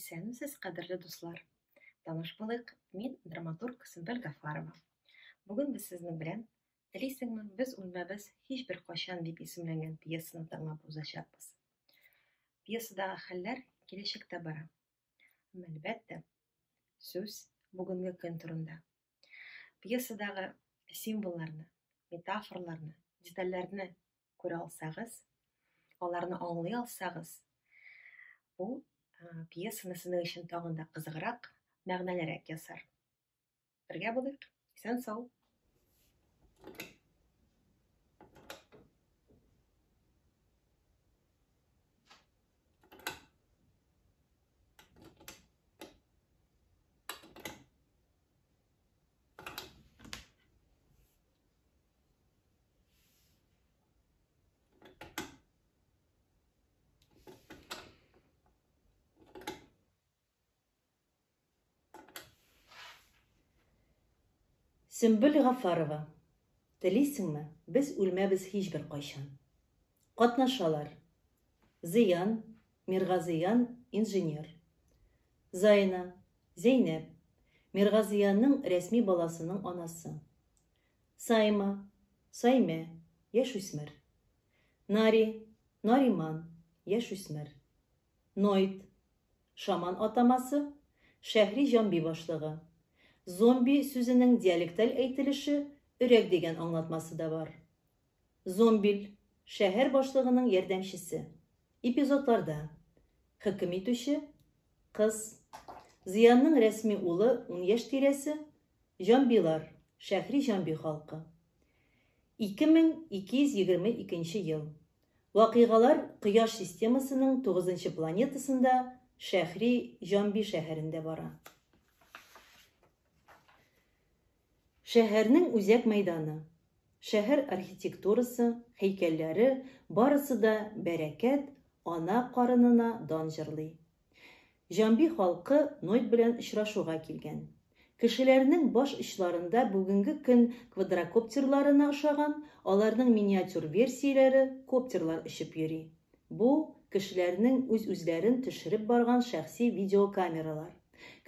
Исәнмесез, кадерле дуслар. Таныш булыйк, мин драматург Сөмбел Гафарова. Бүген без сезнең белән "Телисеңме, без үлмәбез һичбер качан" дип исемләнгән пьесаны тыңлап узачакбыз. Пьесадагы хәлләр киләчәктә бара. Әлбәттә, сүз бүгенге көн турында. Пьесадагы символларны, метафорларны, детальләрне күрә алсагыз, аларны аңлый алсагыз, бу пьесаны сезнең өчен тагын да кызыграк, мәгънәлерәк ясар. Бергә булыйк. Исән сау. Сөмбел Гафарова. Телисеңме, без үлмәбез һичбер кайчан. Катнашалар. Зыян, Миргазыян, инженер. Зайна, Зәйнәп, Миргазыянның рәсми баласының анасы. Сайма, Саймә, яшүсмер. Нари, Нариман, яшүсмер. Нойт, шаман атамасы, шәһри җамби башлыгы. Зомби сүзенең диалекталь әйтелеше өрәк дигән аңлатмасы да бар. Зомбил, шәһәр башлыгының ярдәмчесе. Эпизодларда хөкем итүче, кыз, Зыянның рәсми улы 10 яшь тирәсе, җамбилар, шәһри җамби халкы. 2222 ел. Вакыйгалар Кояш системасының 9-нчы планетасында, шәһри җамби шәһәрендә бара. Шәһәрнең үзәк мәйданы, шәһәр архитектурасы, һәйкәлләре барысы да бәрәкәт, ана карынына дан җырлый. Җамби халкы Нойт белән очрашуга килгән. Кешеләрнең баш очларында бүгенге көн квадрокоптерларына охшаган, аларның миниатюр версияләре коптерлар очып йөри. Бу кешеләрнең үз-үзләрен төшереп барган шәхси видеокамералар.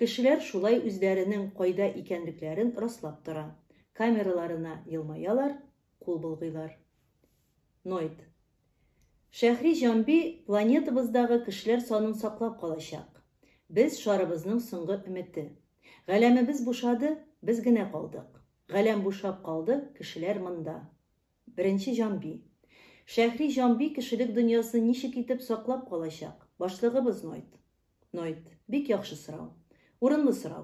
Кешеләр шулай үзләренең кайда икәнлекләрен раслап тора. Камераларына елмаялар, кул булгыйлар. Нойт. Шәһри җамби планетабыздагы кешеләр санын саклап калачак. Без шарыбызның соңгы өмете. Галәмебез бушады, без генә калдык. Галәм бушап калды, кешеләр монда. Беренче җамби. Шәһри җамби кешелек дөньясын ничек итеп саклап калачак? Башлыгыбыз Нойт. Нойт. Бик яхшы сорау. Урынлы сорау.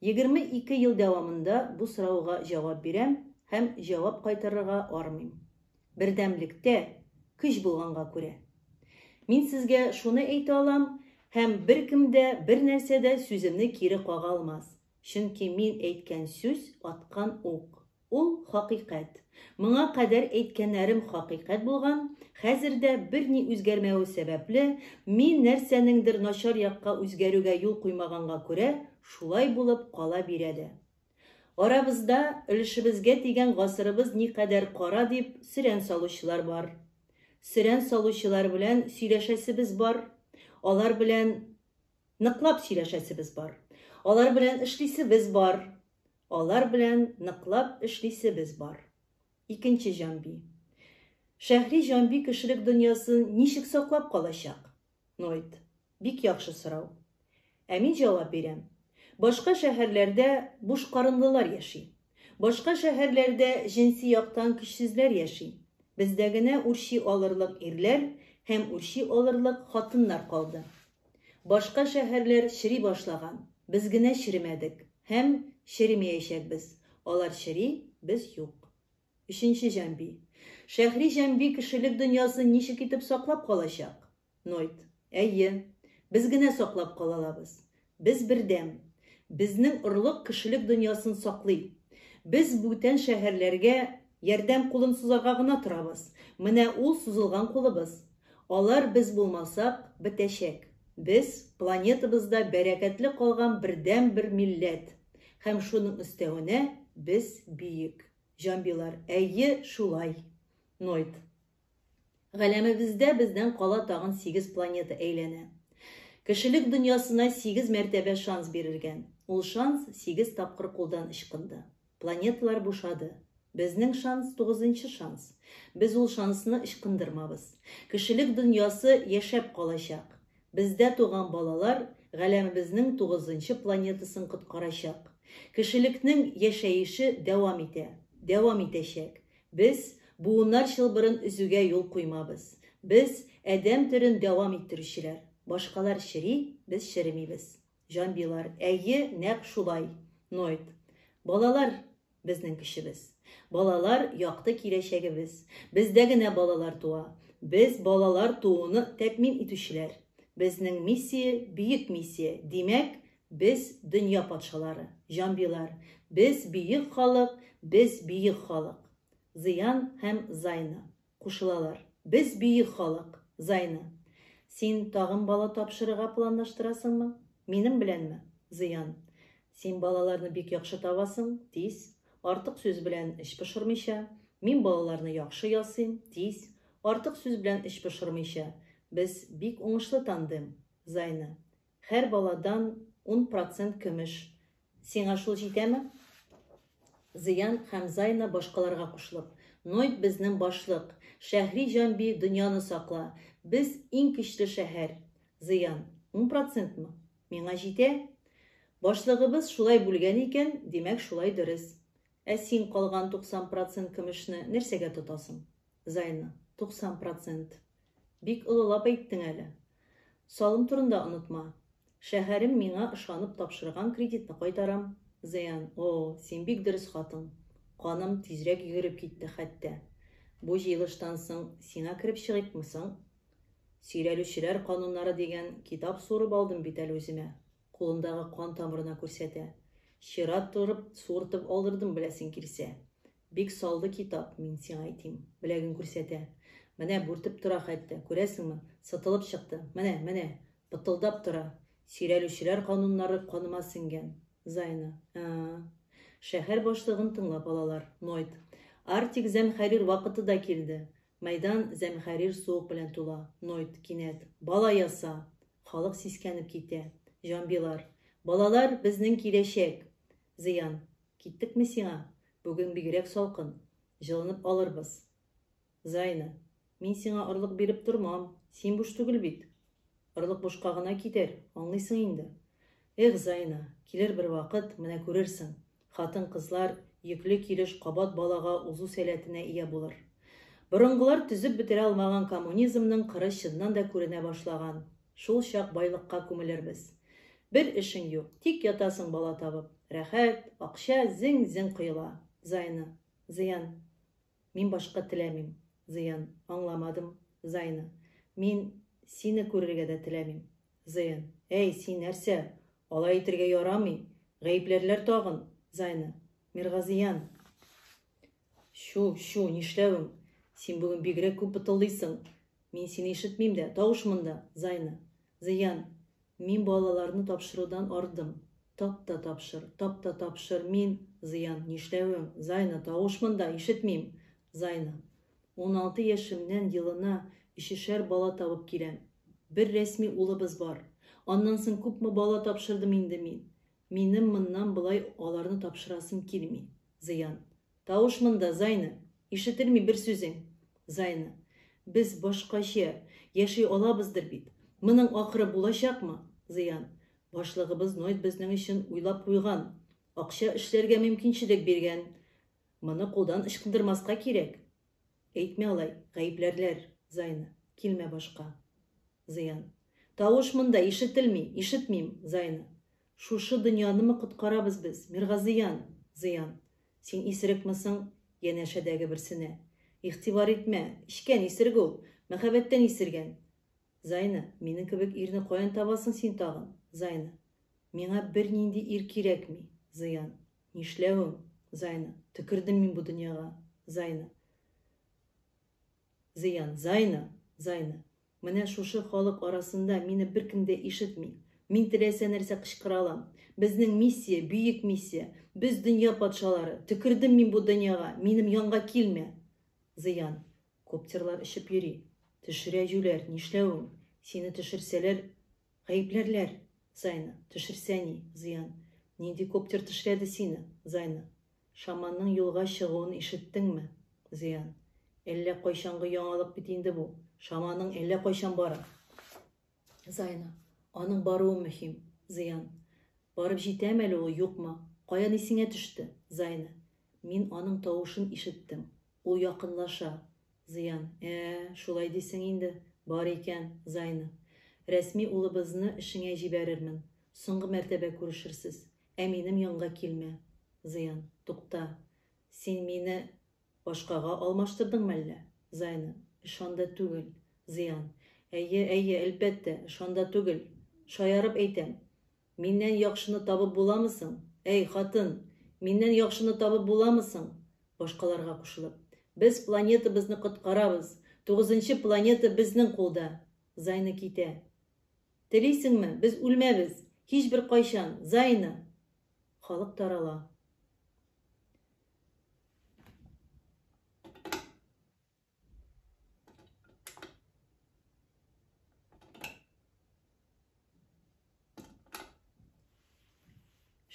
22 ел дәвамында бу сорауга җавап бирәм һәм җавап кайтарырга армыйм. Бердәмлектә көч булганга күрә. Мин сезгә шуны әйтә алам һәм беркем дә бер нәрсәдә сүземне кире кага алмас. Чөнки мин әйткән сүз аткан ук. Ул хакыйкать. Моңа кадәр әйткәннәрем хакыйкать булган, хәзер дә берни үзгәрмәүе сәбәпле мин нәрсәнеңдер начар якка үзгәрүгә юл куймаганга күрә шулай булып кала бирәде. Арабызда өлешебезгә тигән гасырыбыз никадәр кара дип сөрән салучылар бар. Сөрән салучылар белән сөйләшәсебез бар. Алар белән ныклап сөйләшәсебез бар. Алар белән эшлисебез бар. Алар белән ныклап эшлисебез бар. Икенче җамби. Шәһри җамби кешелек дөньясын ничек саклап калачак? Нойт. Бик яхшы сорау. Ә мин җавап бирәм. Башка шәһәрләрдә буш карынлылар яши. Башка шәһәрләрдә җинси яктан көчсезләр яши. Бездә генә үрчи алырлык ирләр һәм үрчи алырлык хатыннар калды. Башка шәһәрләр чири башлаган. Без генә чиремәдек һәм чиремәячәкбез. Алар чири, без юк. Өченче җамби. Шәһри җамби кешелек дөньясын ничек итеп саклап калачак? Нойт. Әйе, без генә саклап калалабыз. Без бердәм. Безнең орлык кешелек дөньясын саклый. Без бүтән шәһәрләргә ярдәм кулын сузарга гына торабыз. Менә ул сузылган кулыбыз. Алар без булмасак бетәчәк. Без планетабызда бәрәкәтле калган бердәм бер милләт. Һәм шуның өстәвенә без биек. Җамбилар, әйе, шулай. Нойт. Галәмебездә бездән кала тагын 8 планета әйләнә. Кешелек дөньясына 8 мәртәбә шанс бирелгән. Ул шанс 8 тапкыр кулдан ычкынды. Планеталар бушады. Безнең шанс 9-нчы шанс. Без ул шансны ычкындырмабыз. Кешелек дөньясы яшәп калачак. Бездә туган балалар галәмебезнең 9-нчы планетасын коткарачак. Кешелекнең яшәеше дәвам итә, дәвам итәчәк. Без буыннар чылбырын үзүгә юл куймабыз. Без әдәм төрен дәвам иттерүчеләр. Башкалар чери, без черемибез. Җанбилар, әйе, нәкъ шулай. Ноид. Балалар безнең кешебез. Балалар якты киләчәгебез. Бездә генә балалар туа. Без балалар тууны тәэмин итүчеләр. Безнең миссия бийек миссия. Димәк, без дөнья патшалары. Җанбилар, без бийек халык, без бийек халык. Зыян һәм Зайна кушылалар. Без бийек халык. Зайна. Син тагын бала тапшырырга планлаштырасыңмы? Минем беләнме? Зыян. Син балаларны бик яхшы табасың, тиз. Артык сүз белән эш пошырмыйча. Мин балаларны яхшы ясыйм, тиз. Артык сүз белән эш пошырмыйча. Без бик уңышлы тандым. Зайна. Һәр баладан 10% көмеш. Сиңа шул җитәме? Зыян һәм Зайна башкаларга кушылып. Ноид безнең башлык. Шәһри Җанби дөньяны сакла. Без иң көчле шәһәр. Зыян. 10%-мы? Миңа җитә? Башлыгыбыз шулай бүлгән икән, димәк шулай дөрес. Ә син калган 90% көмешне нәрсәгә тотасың? Зайна. 90%. Бик олылап әйттең әле. Салым турында онытма. Шәһәрем миңа ышанып тапшырган кредитны кайтарам. Зыян. О, син бик дөрес хатын. Каным тизрәк йөгереп китте хәтта. Бу җыелыштан соң сиңа кирип чыгыйкмы соң? Сөйрәлүчеләр кануннары дигән китап сурып алдым бит әле үземә. Кулындагы кан тамырына күрсәтә. Чират торып, суыртып алдырдым беләсең килсә. Бик салды китап, мин сиңа әйтим. Беләген күрсәтә. Менә бүртеп тора хәтта, күрәсеңме? Сытылып чыкты. Менә, бытылдап тора. Сөйрәлүчеләр кануннары каныма сиңгән. Зайна. Шәһәр башлыгын тыңлап алалар. Ноид. Артик Зәмхәрир вакыты да килде. Майдан Зәмхәрир суык белән тула. Ноид кинәт. Бала яса. Халык сискәнеп китә. Җанбилар. Балалар безнең киләчәк. Зыян. Киттекме сиңа? Бүген бигрәк салкын. Җылынып алырбыз. Зайна. Мин сиңа орлык биреп тормам. Син буш түгел бит. Орлык бушка гына китәр. Аңлыйсың инде. Эх, Зайна, килер бер вакыт, менә күрерсең. Хатын-кызлар йөкле килеш кабат балага узу сәләтенә ия булыр. Борынгылар түзеп бетерә алмаган коммунизмның кыры чыннан да күренә башлаган. Шул чак байлыкка күмелербез. Бер эшең юк, тик ятасың бала табып. Рәхәт, акча зиң-зиң кыйла. Зайна. Зыян. Мин башка теләмим. Зыян. Аңламадым. Зайна. Мин сине күрергә дә теләмим. Зыян. Әй, син нәрсә? Алай итергә ярамый. Гаепләрләр тагын. Зайна. Миргазиян. Шу, нишләвең? Син бүген бигрәк күп бытылдыйсың. Мин сине ишетмим дә, тавышмында. Зайна. Зыян. Мин балаларны тапшырудан ардым. Тапта тапшыр. Мин. Зыян. Нишләвең? Зайна, тавышмында, ишетмим. Зайна. 16 яшемнән елына 3 бала табып киләм. Бер рәсми улыбыз бар. Аннан соң күпме бала тапшырдым инде мин. Минем моннан болай аларны тапшырасым килми. Зыян. Тавышмында, Зайна. Ишетелми бер сүзең. Зайна. Без башкача яши алабыздыр бит. Моның ахыры булачакмы? Зыян. Башлыгыбыз Ноид безнең өчен уйлап куйган. Акча эшләргә мөмкинчелек биргән. Моны кулдан ычкындырмаска кирәк. Әйтмә алай, гаепләрләр. Зайна. Килмә башка. Зыян. Тавышмында, ишетмим. Зайна. Шушы дөньянымы коткарабыз без? Миргазиян. Зыян. Син исерекмисең янәшәдәге берсенә? Игътибар итмә, ишкән исерек ул, мәхәббәттән исергән. Зайна, минең кебек ирне каян табасың син тагын? Зайна. Миңа бер нинди ир кирәкми. Зыян. Нишләвең? Зайна. Төкердем мин бу дөньяга. Зайна. Зыян. Зайна. Менә шушы халык арасында мине беркем дә ишетми. Мин теләсә нәрсә кычкыра алам. Безнең миссия, бүйек миссия. Без дөнья патшалары. Төкердем мин бу дөньяга. Минем янга килмә. Зыян. Коптерлар ишеп йөри. Төшерә җүләр. Нишләвең? Сине төшерсәләр, Гаепләрләр. Зайна, төшерсәни, зыян. Нинди коптер төшерәде сине, Зайна? Шаманның юлга чыгуын ишеттеңме, зыян? Әллә кайчанғы яңалык бит инде бу. Шаманның әллә кайчан бара. Зайна, аның баруы мөһим, зыян. Барып җитәме әле ул, юкмы? Каян исеңә төште, Зайна? Мин аның тавышын ишеттем. Ул якынлаша, зыян. Шулай дисең инде, бар икән, Зайна. Рәсми улыбызны эшеңә җибәрермен. Соңгы мәртәбә күрешерсез. Минем янга килмә, зыян. Тукта. Син мине башкага алмаштырдыңмы әллә, Зайна? Ышанда түгел, зыян. Әйе, әлбәттә, ышанда түгел. Шаярып әйтәм. Миннән яхшыны табып буламысың? Әй, хатын, миннән яхшыны табып буламысың? Башкаларга кушылып. Без планетабызны коткарабыз. 9-нчы планета безнең кулда. Зайна китә. Телисеңме? Без үлмәбез. Һичбер кайчан, Зайна. Халык тарала.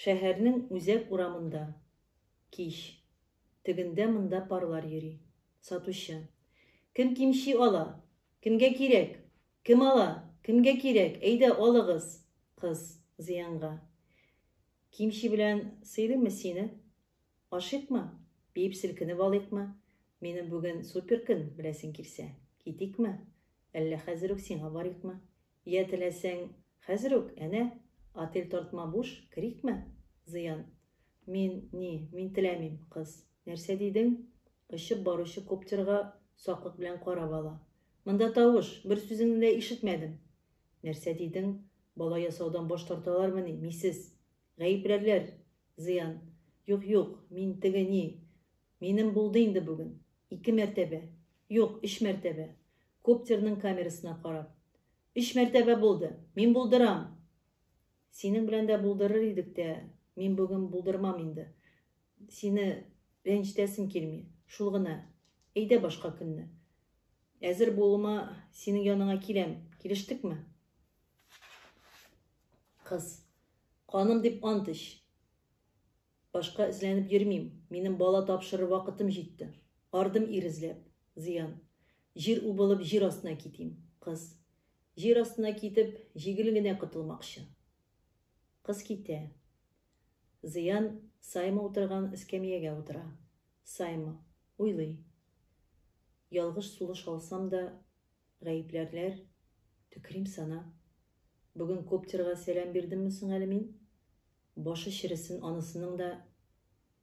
Шәһәрнең үзәк урамында. Кич. Тегендә монда парлар йөри. Сатучы. Кем кимчи ала? Кемгә кирәк? Кем ала? Кемгә кирәк? Әйдә, алыгыз. Кыз, зыянга. Кимчи белән сыйлыймы сине? Ашыкмы? Биеп селкенеп алыйкмы? Минем бүген супер көн, беләсең килсә. Китикме? Әллә хәзер үк сиңа барыйкмы? Я теләсәң, хәзер үк, әнә, отель тартма буш, кирикме? Зыян. Мин теләмим, кыз. Нәрсә дидең? Очып баручы коптерга саклык белән карап ала. Монда тавыш, бер сүзеңне дә ишетмәдем. Нәрсә дидең? Бала ясаудан баш тарталармы ни? Мисез. Гаепләрләр. Зыян. Юк, мин теге Минем булды инде бүген. 2 мәртәбә. Юк, 3 мәртәбә. Коптерның камерасына карап. 3 мәртәбә булды. Мин булдырам. Синең белән дә булдырыр идек тә, мин бүген булдырмам инде. Сине рәнҗетәсем килми. Шул гына. Әйдә башка көнне. Әзер булуыма синең яныңа киләм. Килештекме? Кыз. Каным дип ант ич. Башка эзләнеп йөрмим. Минем бала тапшырыр вакытым җитте. Ардым ир эзләп. Зыян. Җир убылып җир астына китим. Кыз. Җир астына китеп, җигел генә котылмакчы. Кыз китә. Зыян Сайма утырган эскәмиягә утыра. Сайма уйлый. Ялгыш сулыш алсам да, гаепләрләр, төкрим сана. Бүген коптерга сәлам бирдемме соң әле мин? Башы чиресен анысының да,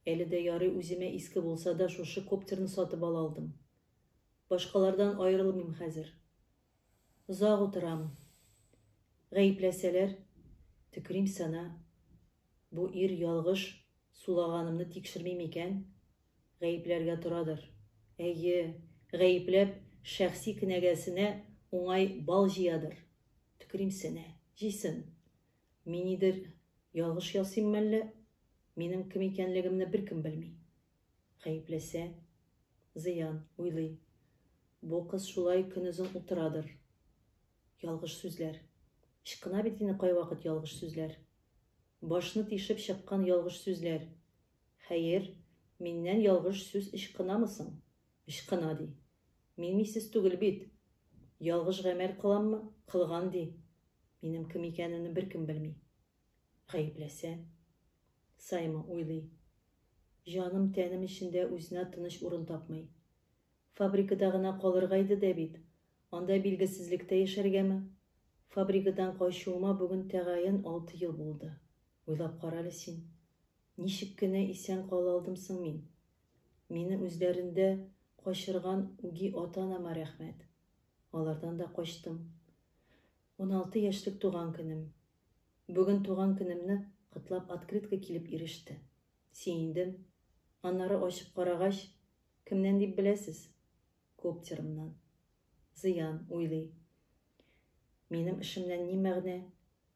әле дә ярый үземә иске булса да, шушы коптерны сатып ала алдым. Башкалардан аерылмыйм хәзер. Озак утырам. Гаепләсәләр, төкрим сана. Бу ир ялгыш сулаганымны тикшермим икән? Гаепләргә торадыр. Әйе, гаепләп шәхси кенәгәсенә уңай бал җыядыр. Төкримсенә, җисен. Мин нидер ялгыш ясыйммы әллә? Минем кем икәнлегемне беркем белми. Гаепләсә, зыян, уйлый. Бу кыз шулай көнөзен утырадыр. Ялгыш сүзләр. Ышкына бит инде кайвакыт ялгыш сүзләр. Башны тишеп чыккан ялгыш сүзләр. Хәер, миннән ялгыш сүз ышкынамысың? Ышкына ди. Мин мисез түгел бит. Ялгыш гамәл кыламмы? Кылган ди. Минем кем икәнемне беркем белми. Гаепләсә, Сайма уйлый. Җаным тәнем эчендә үзенә тыныч урын тапмый. Фабрикада гына калырга иде дә бит. Анда билгесезлектә яшәргәме? Фабрикадан кайчуыма бүген тәгаен 6 ел булды. Уйлап кара әле син. Ничек кенә исән кала алдым соң мин? Мине үзләрендә качырган үги ата-анама рәхмәт. Алардан да качтым. 16 яшьлек туган көнем. Бүген туган көнемне котлап открытка килеп иреште. Сөендем. Аннары ачып карагач, кемнән дип беләсез? Коптерымнан. Зыян уйлый. Минем эшемнән ни мәгънә?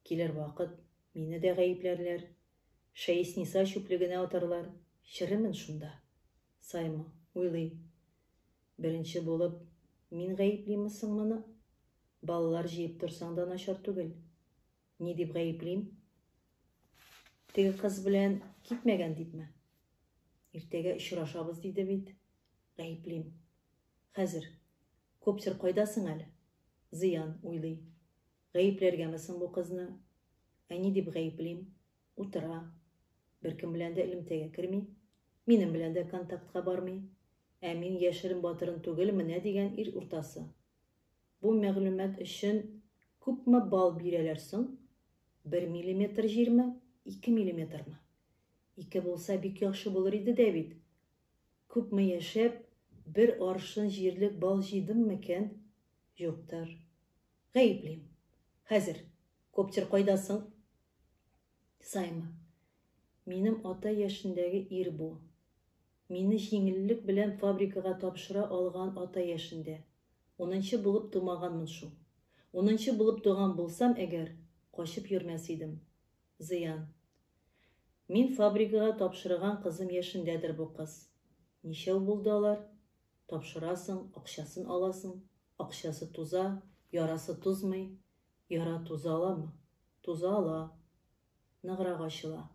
Килер вакыт, мине дә гаепләрләр. Шәйсниса чүплегенә атарлар. Шеремен шунда. Сайма уйлый. Беренче булып, мин гаеплимме соң моны? Балалар җыеп торсаң да начар түгел. Ни дип гаеплим? Теге кыз белән китмәгән дипме? Иртәгә очрашабыз диде бит. Гаеплим. Хәзер Коптер кайдасың әле? Зыян уйлый. Гаепләргәме соң бу кызны? Ни дип гаеплим? Утыра. Беркем белән дә элемтәгә керми. Минем белән дә контактка бармый. Мин яшерен батырын түгел, менә дигән ир уртасы. Бу мәгълүмат өчен күпме бал бирәләр соң? 1 миллиметр җирме? 2 миллиметрмы? 2 булса бик яхшы булыр иде дә бит. Күпме яшәп, бер аршын җирлек бал җыйдым микән? Юктыр. Гаеплим. Хәзер Коптер кайдасың? Сайма. Минем ата яшендәге ир бу. Мине җиңеллек белән фабрикага тапшыра алган ата яшендә. 10нчы булып тумаганмын шул. 10нчы булып туган булсам әгәр, качып йөрмәс идем. Зыян. Мин фабрикага тапшырган кызым яшендәдер бу кыз. Ничәү булды алар? Тапшырасың, акчасын аласың. Акчасы туза, ярасы тузмый. Яра туза аламы? Туза ала. Ныграк ачыла.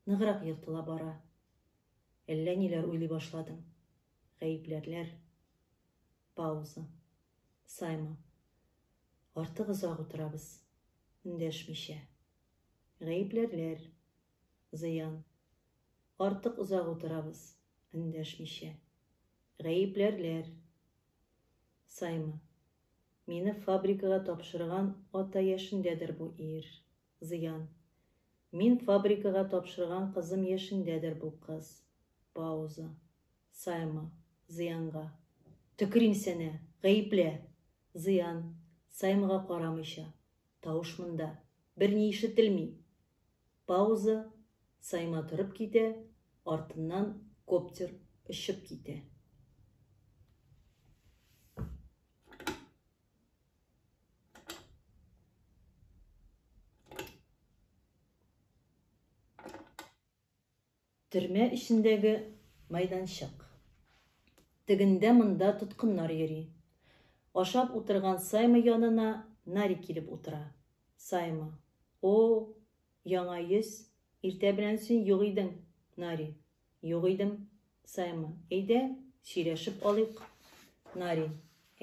Ныграк йыртыла бара. Әллә ниләр уйлый башладың? Гаепләрләр. Пауза. Сайма. Артык озак утырабыз. Эндәшмичә. Гаепләрләр. Зыян. Артык озак утырабыз. Эндәшмичә. Гаепләрләр. Сайма. Мине фабрикага тапшырган ата яшендәдер бу ир. Зыян. Мин фабрикага тапшырган кызым яшендәдер бу кыз. Пауза. Сайма. Зыянга. Төкерим сәне. Гаеплә. Зыян. Саймага карамыйча. Тавыш монда. Берни ишетелми. Пауза. Сайма торып китә. Артыннан Коптер очып китә. Төрмә эчендәге майданчык. Тегендә монда тоткыннар йөри. Ашап утырган Сайма янына Нари килеп утыра. Сайма. О, яңа йөз. Иртә белән син юк идең. Нари. Юк идем. Сайма. Әйдә, сөйләшеп алыйк. Нари.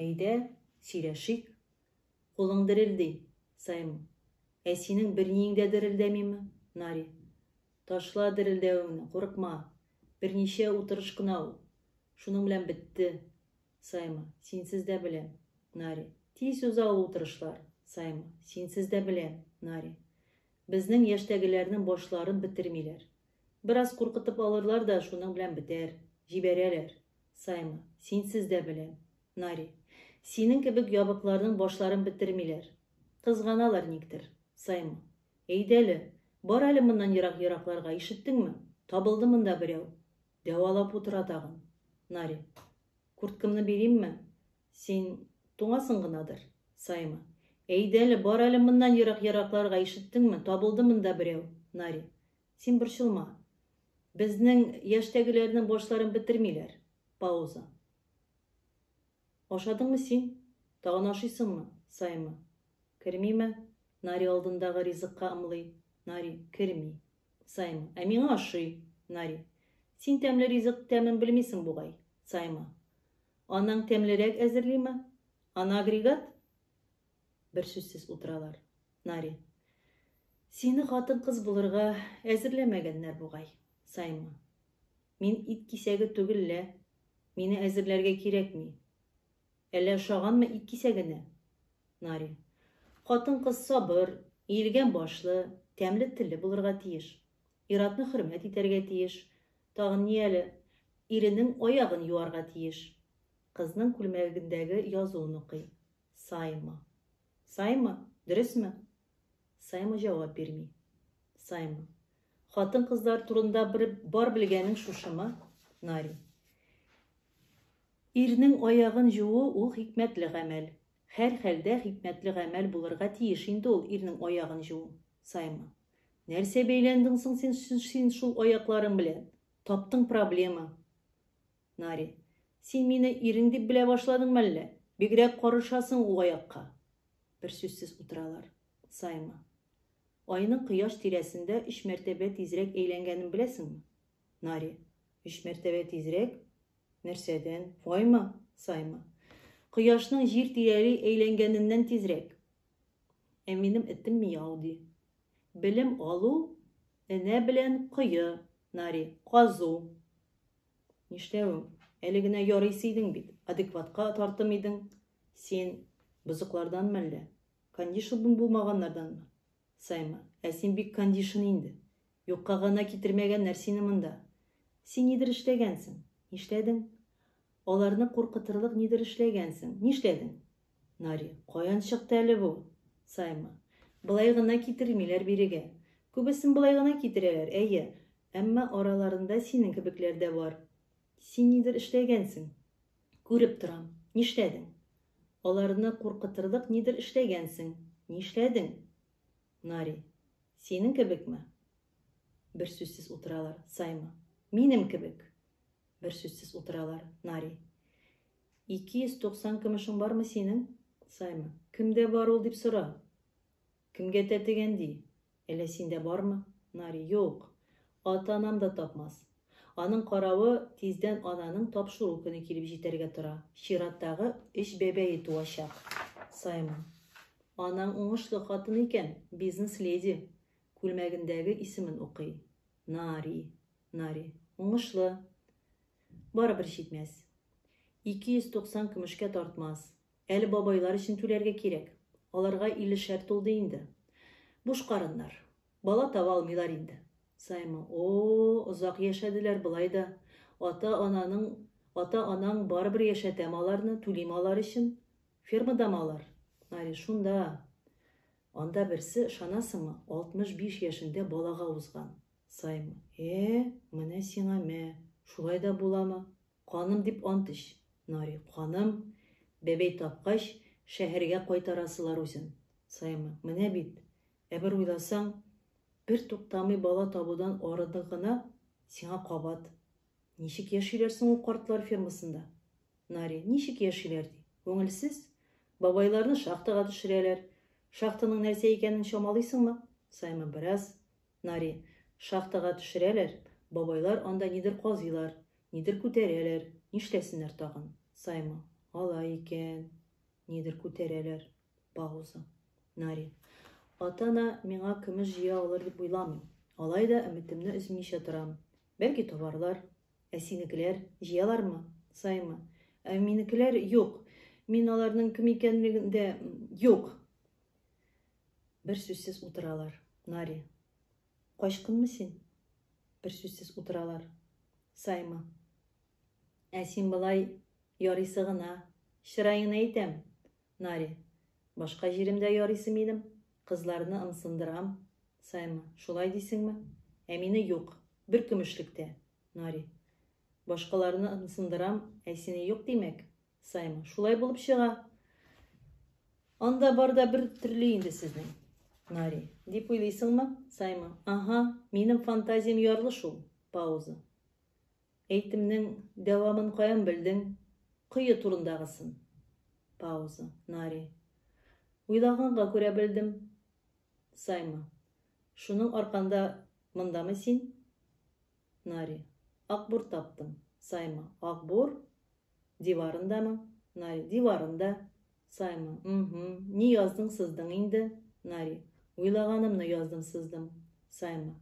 Әйдә, сөйләшик. Кулың дерелди. Сайма. Синең берниң дә дерелдәмиме? Нари. Ташла дерелдәвеңне, курыкма. Берничә утырыш кына ул. Шуның белән бетте. Сайма. Синсез дә беләм. Нари. Тиз уза ул утырышлар. Сайма. Синсез дә беләм. Нари. Безнең яшьтәгеләрнең башларын бетермиләр. Бераз куркытып алырлар да шуның белән бетәр. Җибәрәләр. Сайма. Синсез дә беләм. Нари. Синең кебек ябыкларның башларын бетермиләр. Кызганалар никтер. Сайма. Әйдәле. Бар әле моннан ерак-еракларга, ишеттеңме? Табылды монда берәү. Дәвалап утыра тагын. Нари. Курткамны биреймме? Син туңасың гынадыр. Сайма. Әйдәле, бар әле моннан ерак-еракларга, ишеттеңме? Табылды монда берәү. Нари. Син борчылма. Безнең яшьтәгеләрнең башларын бетермиләр. Пауза. Ашадыңмы син? Тагын ашыйсыңмы? Сайма. Кермиме? Нари алдындагы ризыкка ымлый. Нари. Керми. Сайма. Миңа ашый. Нари. Син тәмле ризык тәмен белмисең бугай. Сайма. Анаң тәмлерәк әзерлиме? Ана агрегат? Бер сүзсез утыралар. Нари. Сине хатын кыз булырга әзерләмәгәннәр бугай. Сайма. Мин ит кисәге түгеллә. Мине әзерләргә кирәкми. Әллә ошаганмы ит кисәгенә? Нари. Хатын кыз сабыр, иелгән башлы, тәмле телле булырга тиеш. Иратны хөрмәт итәргә тиеш. Тагын ни әле? Иренең аягын юарга тиеш. Кызның күлмәгендәге язуын укый. Сайма. Сайма, дөресме? Сайма җавап бирми. Сайма. Хатын кызлар турында бар белгәнең шушымы? Нари. Ирнең аягын жуу ул хикмәтле гамәл. Һәр хәлдә хикмәтле гамәл булырга тиеш инде ул ирнең аягын жуу. Сайма. Нәрсә бәйләндең соң син шул аякларың белән? Таптың проблема. Нари. Син мине ирең дип белә башладыңмы әллә? Бигрәк карышасың ул аякка. Бер сүзсез утыралар. Сайма. Ayның кояш тирәсендә 3 мәртәбә тизрәк әйләнгәнен беләсеңме? Нари. 3 мәртәбә тизрәк? Нәрсәдән? Ваймы? Саймы. Кояшның җир тирәли әйләнгәненнән тизрәк. Минем этем мияуди. Белем алу, энә белән кыйы. Нари. Казу. Нишләвең? Әле генә ярыйсы идең бит. Адекватка тартым идең. Син бызыклардан мәллә? Кондишн булмаганнарданмы? Саймы. Син бик кондишн инде. Юкка гына китермәгән нәрсәне монда. Син нидер эшләгәнсең? Нишләдең? Аларны куркытырлык нидер эшләгәнсең. Нишләдең? Нари. Каян чыкты әле бу? Саймы. Былай гына китермиләр бирегә. Күбесен былай гына китерәләр, әйе. Әмма араларында синең кебекләр дә бар. Син нидер эшләгәнсең. Күреп торам. Нишләдең? Аларны куркытырлык нидер эшләгәнсең. Нишләдең? Нари. Синең кебекме? Бер сүзсез утыралар. Саймы. Минем кебек. Бер сүзсез утыралар. Нари. 290 көмешең бармы синең? Саймы. Кемдә бар ул дип сора. Кемгә тәтегән ди? Әллә синдә бармы? Нари. Юк. Ата-анам да тапмас. Аның каравы тиздән ананың тапшыру көне килеп җитәргә тора. Чираттагы 3 бәбәе туачак. Саймы. Анаң уңышлы хатын икән, бизнес леди. Күлмәгендәге исемен укый. Нари. Нари. Уңышлы. Барыбер җитмәс. 290 көмешкә тартмас. Әле бабайлар өчен түләргә кирәк. Аларга 50 шәр тулды инде. Буш карыннар. Бала таба алмыйлар инде. Саймы. Озак яшәделәр былай да. Ата-анаң барыбер яшәтәм аларны, түлим алар өчен. Фермада малар. Нари. Шунда. Анда берсе, ышанасыңмы, 65 яшендә балага узган. Саймы. Менә сиңа мә. Шулай да буламы? Каным дип ант ич. Нари. Каным. Бәбәй тапкач, шәһәргә кайтарасылар үзен. Саймы. Менә бит. Бер уйласаң, бер туктамый бала табудан арыдыгына сиңа кабат. Ничек яшиләр соң ул картлар фермасында? Нари. Ничек яшиләр ди? Күңелсез. Бабайларны шахтага төшерәләр. Шахтаның нәрсә икәнен чамалыйсыңмы? Саймы. Бераз. Нари. Шахтага төшерәләр. Бабайлар анда нидер казыйлар, нидер күтәрәләр. Нишләсеннәр тагын? Саймы. Алай икән. Нидер күтәрәләр. Пауза. Нари. Ата-ана миңа көмеш җыя алыр дип уйламыйм. Алай да өметемне өзмичә торам. Бәлки табарлар. Синекеләр җыялармы? Саймы. Минекеләр юк. Мин аларның кем икәнлегендә юк. Бер сүзсез утыралар. Нари. Качкынмы син? Бер сүзсез утыралар. Саймы. Син былай ярыйсы гына. Чырайыңны әйтәм. Нари. Башка җиремдә ярыйсы минем. Кызларны ымсындырам. Саймы. Шулай дисеңме? Мине юк. Бер көмешлектә. Нари. Башкаларны ымсындырам, сине юк димәк. Саймы. Шулай булып чыга. Анда барда бер төрле инде сезнең. Нари. Дип уйлыйсыңмы? Саймы. Минем фантазиям ярлы шул. Пауза. Әйтемнең дәвамын каян белдең? Кыйы турындагысын. Пауза. Нари. Уйлаганга күрә белдем. Саймы. Шуның арканда мондамы син? Нари. Акбур таптым. Саймы. Акбур? Диварындамы? Нари. Диварында. Саймы. Ни яздың сыздың инде? Нари. Уйлаганымны яздым сыздым. Саймы.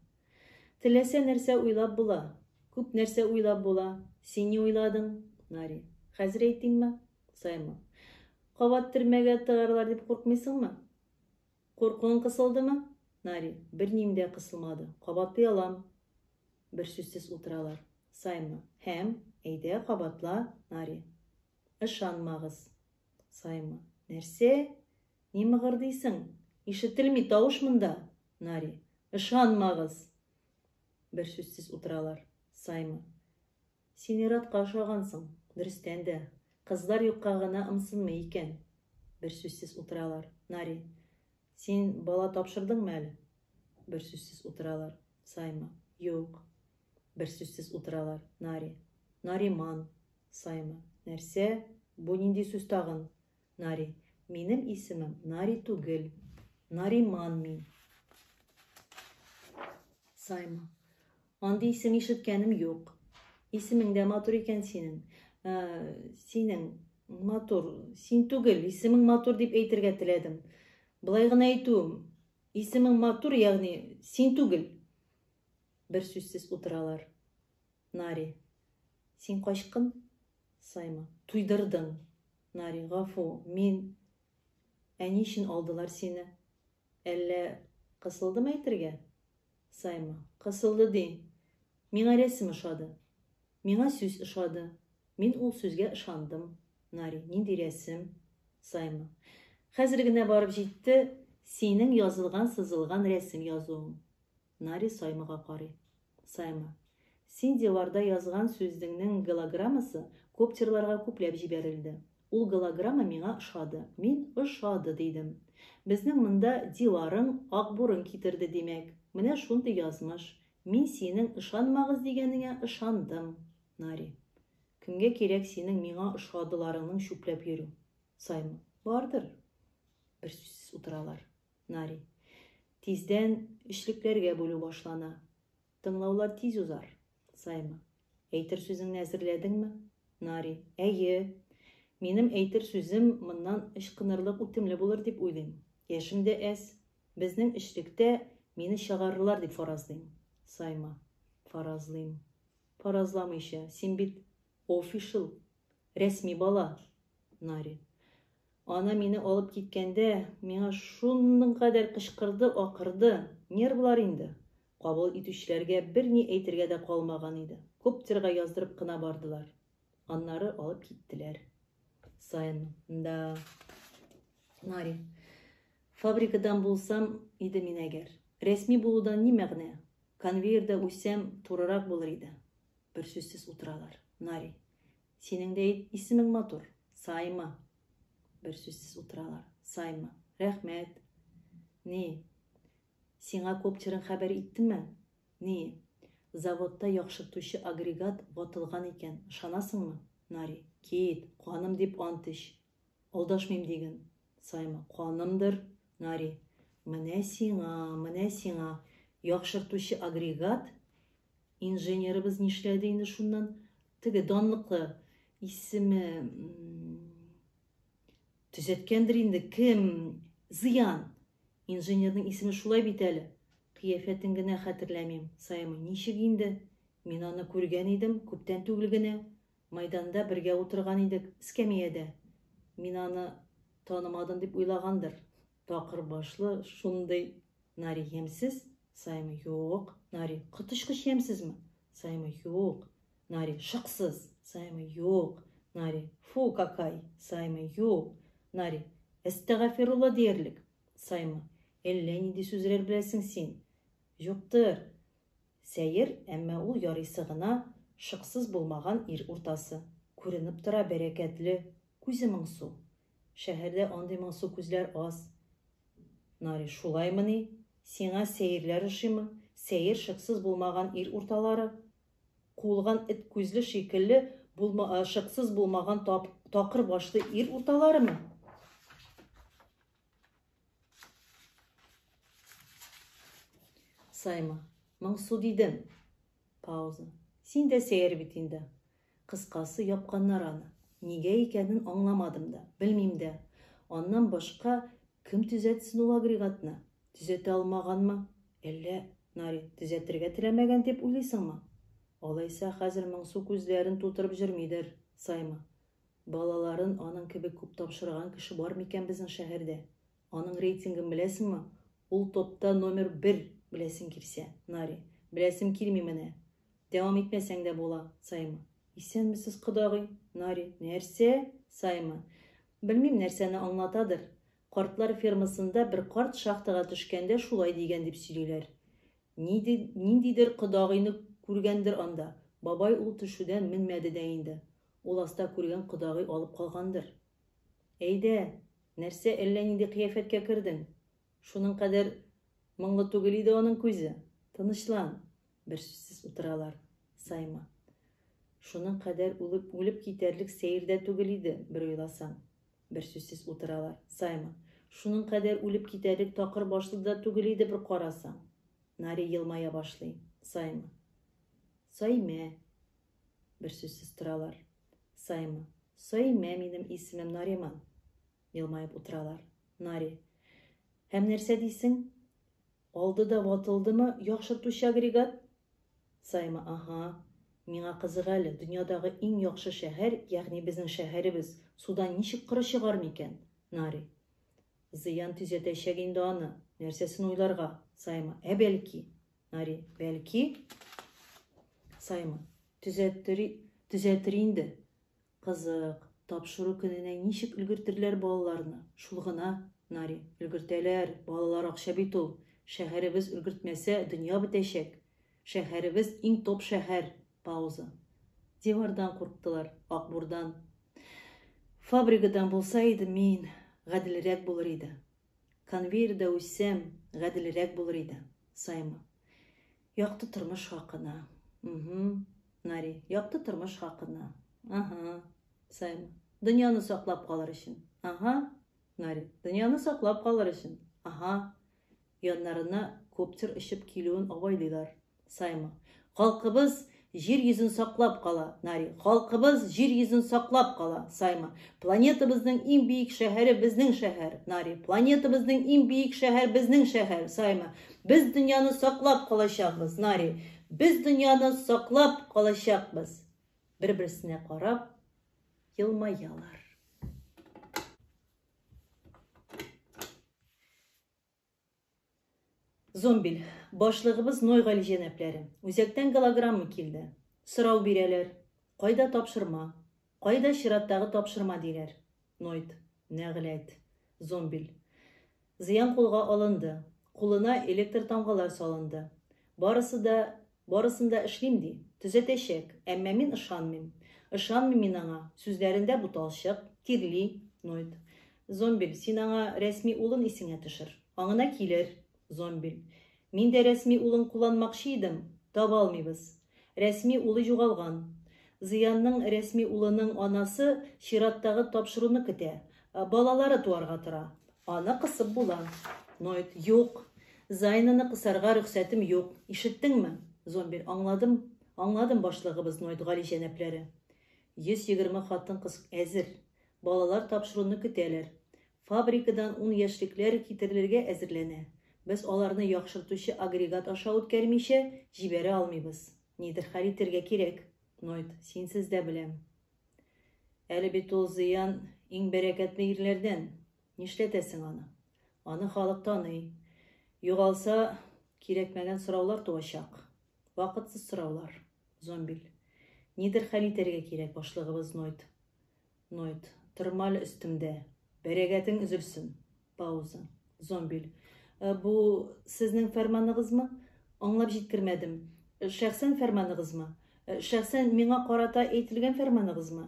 Теләсә нәрсә уйлап була. Күп нәрсә уйлап була. Син ни уйладың? Нари. Хәзер әйтимме? Саймы. Кабат төрмәгә тыгарлар дип куркмыйсыңмы? Куркуың кысылдымы? Нари. Бер ним дә кысылмады. Кабатлый алам. Бер сүзсез утыралар. Саймы. Һәм әйдә кабатла. Нари. Ышанмагыз. Саймы. Нәрсә? Ни мыгырдыйсың? Ишетелми тавыш монда. Нари. Ышанмагыз. Бер сүзсез утыралар. Саймы. Син иратка ошагансың. Дөрестән дә. Кызлар юкка гына ымсынмый икән. Бер сүзсез утыралар. Нари. Син бала тапшырдыңмы әле? Бер сүзсез утыралар. Саймы. Юк. Бер сүзсез утыралар. Нари. Нариман. Саймы. Нәрсә? Бу нинди сүз тагын? Нари. Минем исемем Нари түгел. Нариман мин. Сайма. Андый исем ишеткәнем юк. Исемең дә матур икән синең. Синең матур, син түгел, исемең матур дип әйтергә теләдем. Былай гына әйтүем, исемең матур, ягъни син түгел. Бер сүзсез утыралар. Нари. Син качкын? Сайма. Туйдырдың. Нари. Гафу, мин... Ни өчен алдылар сине? Әллә кысылдымы әйтергә? Сайма. Кысылды ди. Миңа рәсем ошады. Миңа сүз ошады. Мин ул сүзгә ышандым. Нари. Нинди рәсем? Сайма. Хәзер генә барып җитте, синең язылган, сызылган рәсем язуың. Нари Саймага карый. Сайма. Син деварда язган сүзеңнең голограммасы коптерларга күпләп җибәрелде. Ул голограмма миңа ошады. Мин ошады дидем. Безнең монда диварың ак бурын китерде димәк. Менә шундый язмыш. Мин синең ышанмагыз дигәнеңә ышандым. Нари. Кемгә кирәк синең миңа ошадыларыңның чүпләп йөрү? Сайма. Бардыр. Бер сүзсез утыралар. Нари. Тиздән эшлекләргә бүлү башлана. Тыңлаулар тиз узар. Сайма. Әйтер сүзеңне әзерләдеңме? Нари. Әйе. Минем әйтер сүзем моннан ычкынырлык үтемле булыр дип уйлыйм. Яшем дә әз. Безнең эшлектә мине чыгарырлар дип фаразлыйм. Сайма. Фаразлыйм. Фаразламыйча, син бит official, рәсми бала. Нари. Ана мине алып киткәндә, миңа шуның кадәр кычкырды, акырды. Нервлар инде. Кабул итүчеләргә берни әйтергә дә калмаган иде. Коптерга яздырып кына бардылар. Аннары алып киттеләр. Сайма. Да. Нари. Фабрикадан булсам иде мин әгәр. Рәсми булудан ни мәгънә? Конвейерда үсәм турырак булыр иде. Бер сүзсез утыралар. Нари. Синең дә исемең матур. Сайма. Бер сүзсез утыралар. Сайма. Рәхмәт. Ни? Сиңа коптерың хәбәр иттеме? Ни? Заводта яхшыртучы агрегат ватылган икән. Ышанасыңмы? Нари. Кит, каным дип ант ич. Алдашмыйм диген. Сайма. Канымдыр. Нари. Менә сиңа. Яхшыртучы агрегат? Инженерыбыз нишләде инде шуннан? Теге данлыклы исеме... Төзәткәндер инде кем? Зыян. Инженерның исеме шулай бит әле. Кыяфәтен генә хәтерләмим. Сайма. Ничек инде? Мин аны күргән идем, күптән түгел генә. Майданда бергә утырган идек, эскәмиядә. Мин аны танымадым дип уйлагандыр. Такыр башлы, шундый. Нари. Ямсыз? Сайма. Юк. Нари. Кытышкыч ямсызмы? Сайма. Юк. Нари. Шыксыз? Сайма. Юк. Нари. Фу, какай? Сайма. Юк. Нари. Әстәгъфирулла диярлек. Сайма. Әллә нинди сүзләр беләсең син? Юктыр. Сәер, әмма ул ярыйсы гына шыксыз булмаган ир уртасы. Күренеп тора бәрәкәтле, күзе моңсу. Шәһәрдә андый моңсу күзләр аз. Нари. Шулаймыни? Сиңа сәерләр ошыймы? Сәер шыксыз булмаган ир урталары? Кулган эт күзле шикелле шыксыз булмаган такыр башлы ир урталарымы? Сайма. Моңсу дидем. Пауза. Син дә сәер бит инде. Кыскасы япканнар аны. Нигә икәнен аңламадым да, белмим дә. Аннан башка кем төзәтсен ул агрегатны? Төзәтә алмаганмы? Әллә, Нари, төзәтергә теләмәгән дип уйлыйсыңмы? Алайса хәзер моңсу күзләрен тутырып җөрмидер. Сайма. Балаларын аның кебек күп тапшырган кеше бар микән безнең шәһәрдә? Аның рейтингын беләсеңме? Ул топта номер 1 беләсең килсә. Нари. Беләсем килми менә. Дәвам итмәсәң дә була. Сайма. Исәнмесез, кодагый? Нари. Нәрсә? Сайма. Белмим, нәрсәне аңлатадыр. Картлар фермасында бер карт шахтага төшкәндә шулай дигән дип сөйлиләр. Ниндидер кодагыйны күргәндер анда. Бабай ул төшүдән менмәде дә инде. Ул аста күргән кодагый алып калгандыр. Әйдә, нәрсә әллә нинди кыяфәткә кердең? Шуның кадәр моңлы түгел иде аның күзе. Тынычлан. Бер сүзсез утыралар. Сайма. Шуның кадәр үлеп китәрлек сәердә түгел иде, бер уйласаң. Бер сүзсез утыралар. Сайма. Шуның кадәр үлеп китәрлек такыр башлы да түгел иде, бер карасаң. Нари елмая башлый. Сайма. Сайме. Bir сүзсіз тұралар. Сайма. Сайме минем исемем Нариман. Елмайып отыралар. Нари. Һәм нәрсә дисең? Алды да ватылдымы яхшыртучы агрегат? Сайма. Аха. Миңа кызык әле, дөньядагы иң яхшы шәһәр, ягъни безнең шәһәребез, судан ничек кыры чыгар микән? Нари. Зыян төзәтәчәк инде аны. Нәрсәсен уйларга? Сайма. Бәлки. Нари. Бәлки. Сайма. Төзәтер инде. Кызык, тапшыру көненә ничек өлгертерләр балаларны? Шул гына. Нари. Өлгертәләр, балалар акча бит ул. Шәһәребез өлгертмәсә, дөнья бетәчәк. Шәһәребез иң топ шәһәр. Пауза. Дивардан курктылар, Акбурдан. Фабрикадан булса иде мин, гаделрәк булыр иде. Конвейерда үссәм, гаделрәк булыр иде. Сайма. Якты тормыш хакына. Нари. Якты тормыш хакына. Ага. Сайма. Дөньяны саклап калыр өчен. Ага. Нари. Дөньяны саклап калыр өчен. Ага. Яннарына коптер ишеп килүен абайлыйлар. Сайма. Халкыбыз жер йөзен саклап кала. Нари. Халкыбыз жер йөзен саклап кала. Сайма. Планетабызның иң бийек шәһәре безнең шәһәр. Нари. Планетабызның иң бийек шәһәр безнең шәһәр. Сайма. Без дөньяны саклап калачакбыз. Нари. Без дөньяны саклап калачакбыз. Бер-берсенә карап елмаялар. Зомбил. Башлыгыбыз Нойгали җәнәпләре. Үзәктән голограмма килде. Сорау бирәләр. Кайда тапшырма? Кайда чираттагы тапшырма диләр. Нойд. Нәгъләт. Зомбил. Зыян кулга алынды. Кулына электр тамгалар салынды. Барысында эшлим ди. Төзәтәчәк. Әмма мин ышанмыйм. Ышанмыйм мин аңа. Сүзләрендә буталчык, тирли. Нойд. Зомбил. Син аңа рәсми улын исеңә төшер. Аңына килер. Зомбил. Мин дә рәсми улын кулланмакчы идем. Таба алмыйбыз. Рәсми улы югалган. Зыянның рәсми улының анасы чираттагы тапшыруны көтә. Балалары туарга тора. Аны кысып була. Нойд. Юк. Зайныны кысарга рөхсәтем юк. Ишеттеңме? Зомбил. Аңладым башлыгыбыз Нойд Гали җәнәпләре. 120 хатын-кыз әзер. Балалар тапшыруны көтәләр. Фабрикадан 10 яшьлекләр китерелергә әзерләнә. Без аларны яхшыртучы агрегат аша үткәрмичә җибәрә алмыйбыз. Нидер хәл итәргә кирәк. Нойд. Синсез дә беләм. Әле бит ул зыян иң бәрәкәтле ирләрдән. Нишләтәсең аны? Аны халык таный. Югалса, кирәкмәгән сораулар туачак. Вакытсыз сораулар. Зомбил. Нидер хәл итәргә кирәк башлыгыбыз Нойд. Нойд. Тормал өстемдә. Бәрәкәтең üzülсен. Пауза. Зомбил. Бу сезнең фәрманыгызмы? Аңлап җиткермәдем. Шәхсән фәрманыгызмы? Шәхсән миңа карата әйтелгән фәрманыгызмы?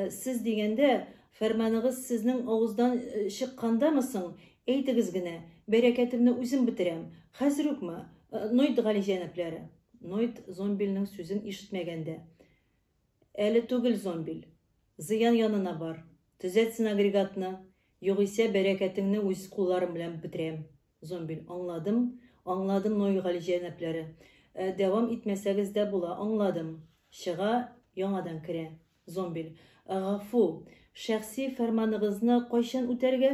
Сез дигәндә, фәрманыгыз сезнең авыздан чыккандамы соң? Әйтегез генә, бәрәкәтемне үзем бетерәм. Хәзер үкме? Нойд Гали җәнәпләре. Нойд Зомбилның сүзен ишетмәгәндә. Әле түгел Зомбил. Зыян янына бар. Төзәтсен агрегатны. Югыйсә бәрәкәтеңне үз кулларым белән бетерәм. Зомбил. Аңладым Нойд Гали җәнәпләре. Дәвам итмәсәгез дә була, аңладым. Чыга, яңадан керә. Зомбил. Гафу, шәхси фәрманыгызны кайчан үтәргә?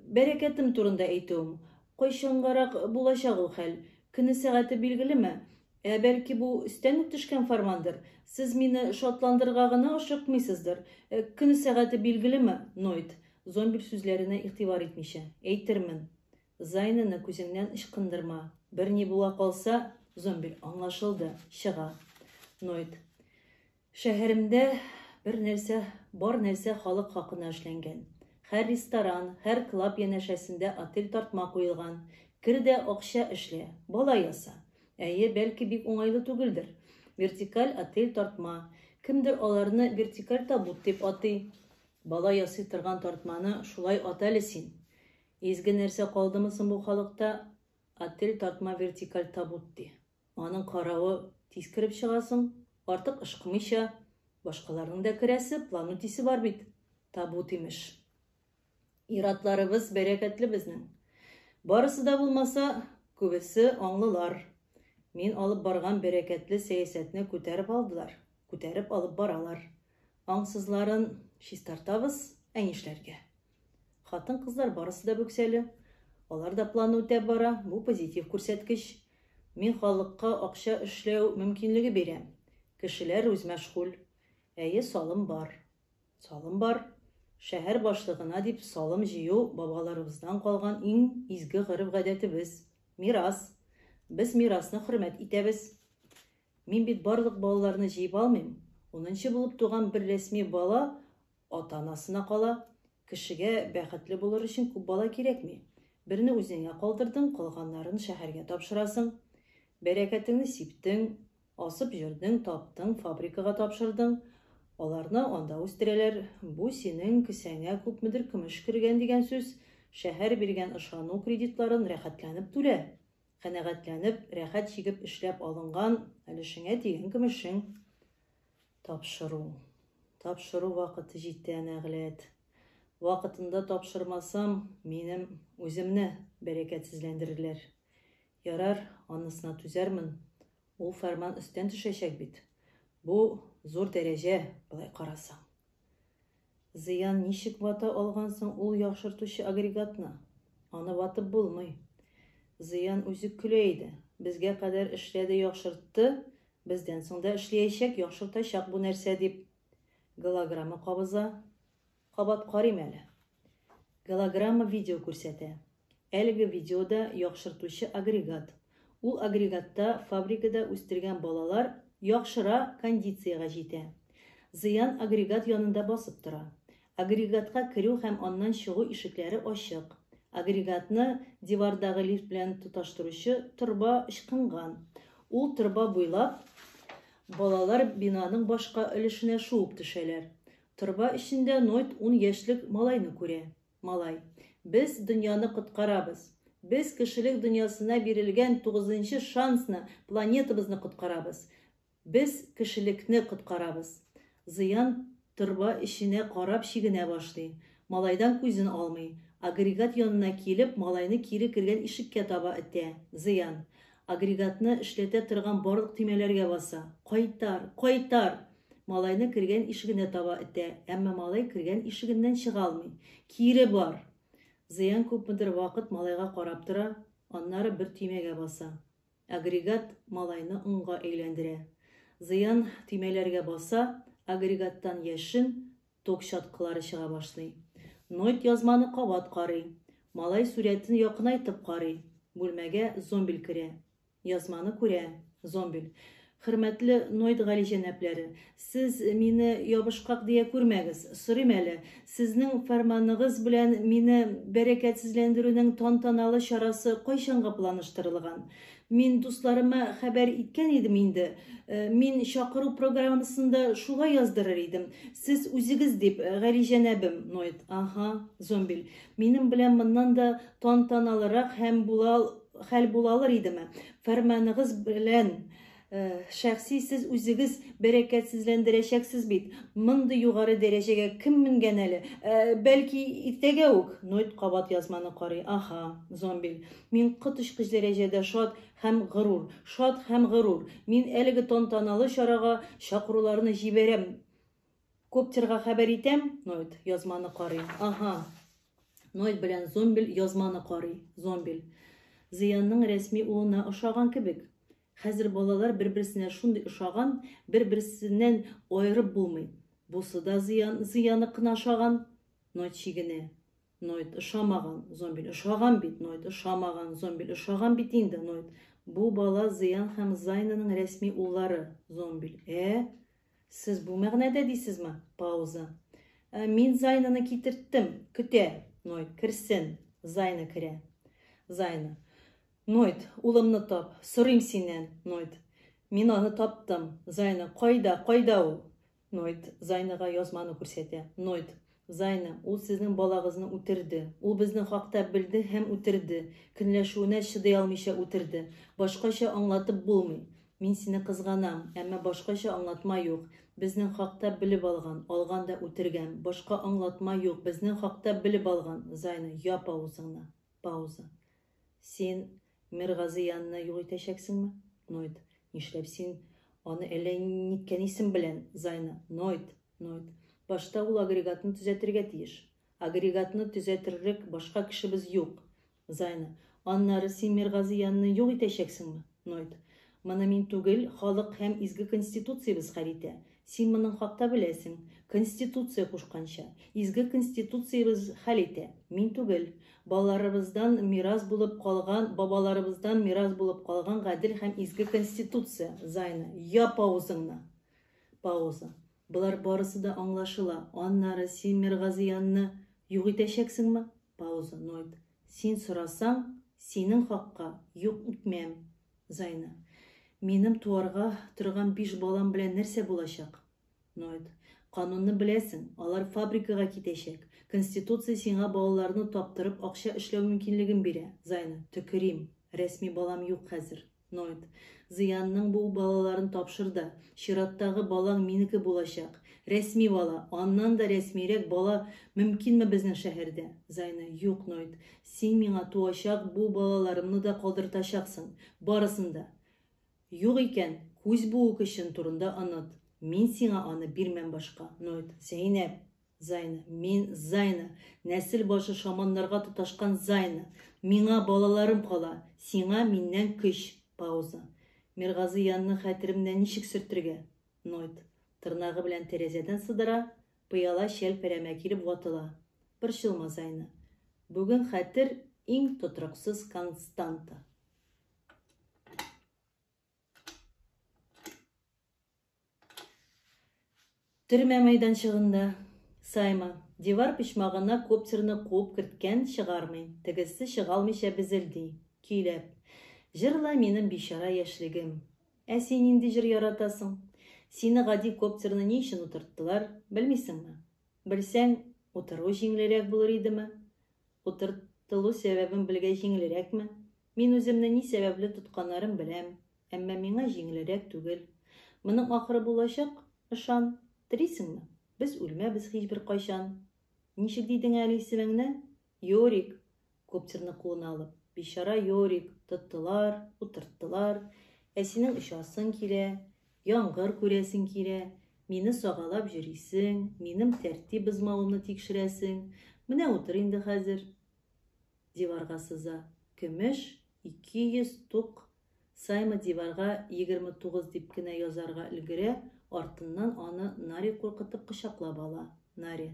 Бәрәкәтем турында әйтүем. Кайчангарак булачак ул хәл? Көне сәгате билгелеме? Бәлки бу өстән үк төшкән фармандыр. Сез мине шатландырырга гына ашыкмыйсыздыр. Көне сәгате билгелеме? Нойд. Зомбил сүзләренә игътибар итмичә. Әйтермен. Зайныны күзеңнән ычкындырма. Бер ни була калса, Зомбил. Аңлашылды. Чыга. Нойд. Шәһәремдә бар нәрсә халык хакына эшләнгән. Һәр ресторан, һәр клуб янәшәсендә отель тартма куелган. Кер дә акча эшлә, бала яса. Әйе, бәлки бик уңайлы түгелдер. Вертикаль отель тартма. Кемдер аларны вертикаль табут дип атый. Бала ясый торган тартманы шулай атәле син. Изге нәрсә калдымы соң бу халыкта? Отель тартма вертикаль табут ди. Аның каравы тиз киреп чыгасың, артык ышкымыйча, башкаларның да керәсе, план үтисе бар бит. Табут имеш. Иратларыбыз бәрәкәтле безнең. Барысы да булмаса, Күбесе аңлылар. Мин алып барган бәрәкәтле сәясәтне күтәреп алдылар. Күтәреп алып баралар. Аңсызларын чистартабыз, нишләргә? Хатын-кызлар барысы да бүксәле. Алар да планы үтәп бара. Бу позитив күрсәткеч. Мин халыкка акча эшләү мөмкинлеге бирәм. Кешеләр үз мәшгуль. Әйе, салым бар. Салым бар. Шәһәр башлыгына дип салым җыю бабаларыбыздан калган иң изге гореф-гадәтебез. Мирас. Без мирасны хөрмәт итәбез. Мин бит барлык балаларны җыеп алмыйм. 10нчы булып туган бер рәсми бала ата-анасына кала. Кешегә бәхетле булыр өчен күп бала кирәкми. Берне үзеңә калдырдың, калганнарын шәһәргә тапшырасың. Бәрәкәтеңне сиптең, асып җөрдең, таптың, фабрикага тапшырдың. Аларны анда үстерәләр. Бу синең кесәңә күпмедер көмеш кергән дигән сүз. Шәһәр биргән ышану кредитларын рәхәтләнеп түлә. Канәгатьләнеп, рәхәт чигеп эшләп алынган өлешеңә тигән көмешең. Тапшыру. Тапшыру вакыты җитә, Нәгъләт. Вакытында тапшырмасам, минем үземне бәрәкәтсезләндерерләр. Ярар, анысына түзәрмен. Ул фәрман өстән төшәчәк бит. Бу зур дәрәҗә, былай карасаң. Зыян ничек вата алгансың ул яхшыртучы агрегатны? Аны ватып булмый. Зыян үзе көлә иде. Безгә кадәр эшләде, яхшыртты. Бездән соң да эшләячәк, яхшыртачак бу нәрсә дип. Голограмма кабыза. Кабат карыйм әле. Голограмма видео күрсәтә. Әлеге видеода яхшыртучы агрегат. Ул агрегатта фабрикада үстергән балалар яхшыра кондициягә җитә. Зыян агрегат янында басып тора. Агрегатка керү һәм аннан чыгу ишекләре ачык. Агрегатны дивардагы лифт белән тоташтыручы торба ычкынган. Ул торба буйлап балалар бинаның башка өлешенә шуып төшәләр. Торба эчендә Ноyd 10 яшьлек малайны күрә. Малай: "Без дөньяны коткарабыз. Без кешелек дөньясына бирелгән 9нчы шансны, планетабызны коткарабыз. Без кешелекне коткарабыз." Зыян торба эченә карап чигенә башлый. Малайдан күзен алмый. Агрегат янына килеп, малайны кире кергән ишеккә таба этә. Зыян агрегатны эшләтә торган барлык төймәләргә баса. Кайтар, кайтар. Малайны кергән ишегенә таба этә, әмма малай кергән ишегеннән чыга алмый. Кире бар. Зыян күпмедер вакыт малайга карап тора, аннары бер төймәгә баса. Агрегат малайны уңга әйләндерә. Зыян төймәләргә баса, агрегаттан яшен, ток чаткылары чыга башлый. Ноyd язманы кабат карый. Малай сурәтен якынайтып карый. Бүлмәгә зомбил керә. Язманы күрә. Зомбил: "Хөрмәтле Ноyd Галиҗәнәпләре, сез мине ябышкак дия күрмәгез. Сорыйм әле, сезнең фәрманыгыз белән мине бәрәкәтсезләндерүнең тантаналы чарасы кайчанга планлаштырылган? Мин дусларыма хәбәр иткән идем инде. Мин чакыру программасында шулай яздырыр идем. Сез үзегез дип, Галиҗәнәбем." Ноyd: "Аха." Зомбил: "Минем белән моннан да тантаналырак хәл булалыр идеме? Фәрманыгыз белән шәхси сез үзегез бәрәкәтсезләндерәчәксез бит. Мондый югары дәрәҗәгә кем менгән әле? Бәлки иртәгә үк." Ноyd кабат язманы карый. "Аха." Зомбил: "Мин коточкыч дәрәҗәдә шат һәм горур. Мин әлеге тантаналы чарага чакыруларны җибәрәм. Коптерга хәбәр итәм." Ноyd язманы карый. "Аха." Ноyd белән Зомбил язманы карый. Зомбил: "Зыянның рәсми улына ошаган кебек. Хәзер балалар бер-берсенә шундый ошаган, бер-берсеннән аерып булмый. Бусы да зыяны кына ошаган." Ноyd чигенә. Ноyd: "Ошамаган." Зомбил: "Ошаган бит." Ноyd: "Ошамаган." Зомбил: "Ошаган бит инде." Ноyd: "Бу бала Зыян һәм Зайнаның рәсми уллары." Зомбил: "Сез бу мәгънәдә дисезме?" Пауза. "Мин Зайнаны китерттем. Көтә." Ноyd: "Керсен." Зайна керә. Зайна: "Ноyd, улымны тап. Сорыйм синнән." Ноyd: "Мин аны таптым." Зайна: "Кайда ул?" Ноyd Зайнага язманы күрсәтә. Ноyd: "Зайна, ул сезнең балагызны үтерде. Ул безнең хакта белде һәм үтерде. Көнләшүенә чыдый алмыйча үтерде. Башкача аңлатып булмый. Мин сине кызганам, әмма башкача аңлатма юк. Безнең хакта белеп алган да үтергән. Башка аңлатма юк. Безнең хакта белеп алган." Зайна: "Я паузаңны." Пауза. "Син Миргазы янына юк итәчәксеңме? Нойд. Нишләп син аны әллә ниткән исем белән? Зайна. Нойд. Башта ул агрегатны төзәтергә тиеш. Агрегатны төзәтерлек башка кешебез юк. Зайна. Аннары син Миргазы янына юк итәчәксеңме? Нойд. Моны мин түгел, халык һәм изге конституциябыз хәл итә. Син моның хакта беләсең. Конституция кушканча, изге конституциябыз хәл итә. Мин түгел. Балаларыбыздан мирас булып калган, бабаларыбыздан мирас булып калган гадел һәм изге конституция. Зайна, я паузаңны. Пауза. Булар барысы да аңлашыла. Аннары син Миргазы янына юк итәчәксеңме? Пауза. Нойд. Син сорасаң, синең хакка юк итмәм. Зайна. Минем туарга торган 5 балам белән нәрсә булачак? Нойд. Канунны беләсең, алар фабрикага китәчәк. Конституция сиңа балаларны таптырып акча эшләү мөмкинлеген бирә. Зайна. Төкерим. Рәсми балам юк хәзер. Нойд. Зыянның бу балаларын тапшырды. Чираттагы балаң минеке булачак. Рәсми бала, аннан да рәсмирәк бала мөмкинме безнең шәһәрдә? Зайна. Юк, Нойд. Син миңа туачак бу балаларымны да калдыртачаксың. Барысын да. Юк икән, күз буу кешен турында аныт. Мин сиңа аны бирмәм башка. Нойд. Зәйнәп. Зайна. Мин Зайна. Нәсел башы шаманнарга тоташкан Зайна. Миңа балаларым кала. Сиңа миннән көч. Пауза. Миргазы янны хәтеремнән ничек сөртергә? Нойд. Тырнагы белән тәрәзәдән сыдыра, пыяла шәл пәрәмә килеп ватыла. Борчылма, Зайна. Бүген хәтер иң тотрыксыз константа. Төрмә мәйданчыгында. Сайма. Дивар пишмагына коптерны куып керткән чыгармый. Тегесе чыгалмыйча безелди. Көйләп. Җырла минем бишара яшьлегем. Ә син инде җыр яратасың. Сине гади коптерны ни өчен утырттылар, белмисеңме? Белсәң, утыру җиңелрәк булыр идеме? Утыртылу сәбәбен белгәч җиңелрәкме? Мин үземне ни сәбәпле тотканнарын беләм, әмма миңа җиңелрәк түгел. Моның ахыры булачак, ышан. Телисеңме? Без үлмәбез һичбер кайчан. Ничек дидең әле исемеңне? Йорик. Коптерны кулына алып. Бишара Йорик. Тоттылар, утырттылар. Ә синең ошасың килә. Яңгыр күрәсең килә, мине сагалап йөрисең, минем тәртип бозмавымны тикшерәсең. Менә утыр инде хәзер. Диварга сыза. Көмеш 200 тук. Сайма диварга 29 дип кенә язарга өлгерә, артыннан аны Нари куркытып кочаклап ала. Нари.